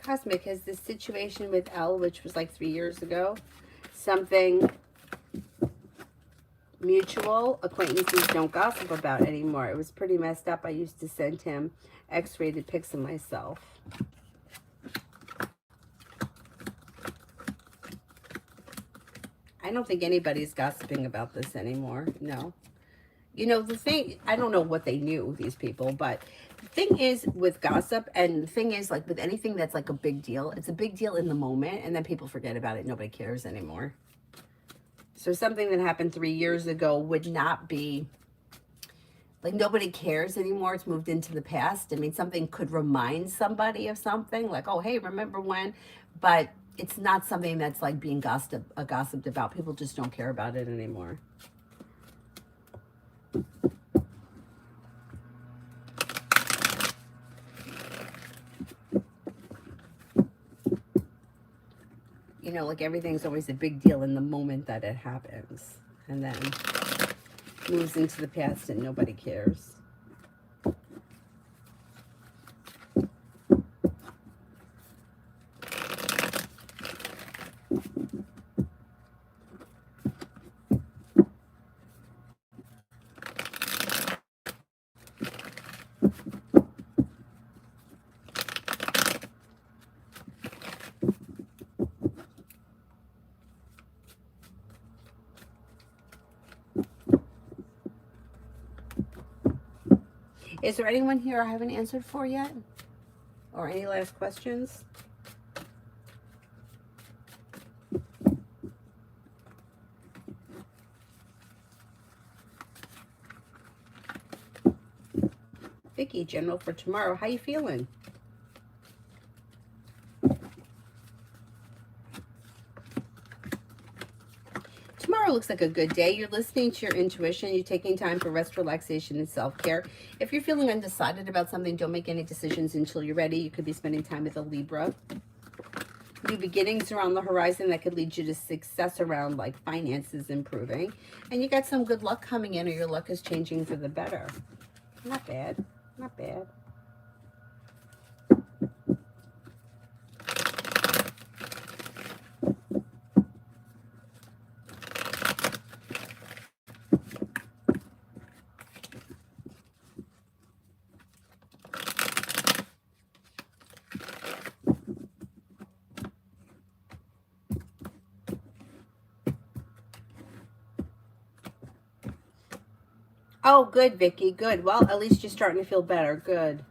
Cosmic, has this situation with Elle, which was like 3 years ago, something mutual acquaintances don't gossip about anymore? It was pretty messed up. I used to send him X-rated pics of myself. I don't think anybody's gossiping about this anymore. No. You know, the thing, I don't know what they knew, these people, but the thing is with gossip, and the thing is, like, with anything that's like a big deal, it's a big deal in the moment, and then people forget about it. Nobody cares anymore. So something that happened 3 years ago would not be, like, nobody cares anymore. It's moved into the past. I mean, something could remind somebody of something, like, oh, hey, remember when? But it's not something that's like being gossiped about. People just don't care about it anymore. You know, like, everything's always a big deal in the moment that it happens, and then moves into the past and nobody cares. Is there anyone here I haven't answered for yet? Or any last questions? Vicky, general for tomorrow. How you feeling? Tomorrow looks like a good day. You're listening to your intuition. You're taking time for rest, relaxation, and self-care. If you're feeling undecided about something, don't make any decisions until you're ready. You could be spending time with a Libra. New beginnings are on the horizon that could lead you to success around, like, finances improving. And you got some good luck coming in, or your luck is changing for the better. Not bad. Not bad. Oh, good, Vicky. Good. Well, at least you're starting to feel better. Good.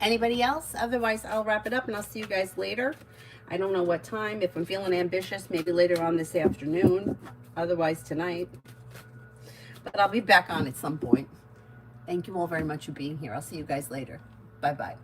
Anybody else? Otherwise, I'll wrap it up and I'll see you guys later. I don't know what time. If I'm feeling ambitious, maybe later on this afternoon. Otherwise, tonight. But I'll be back on at some point. Thank you all very much for being here. I'll see you guys later. Bye-bye.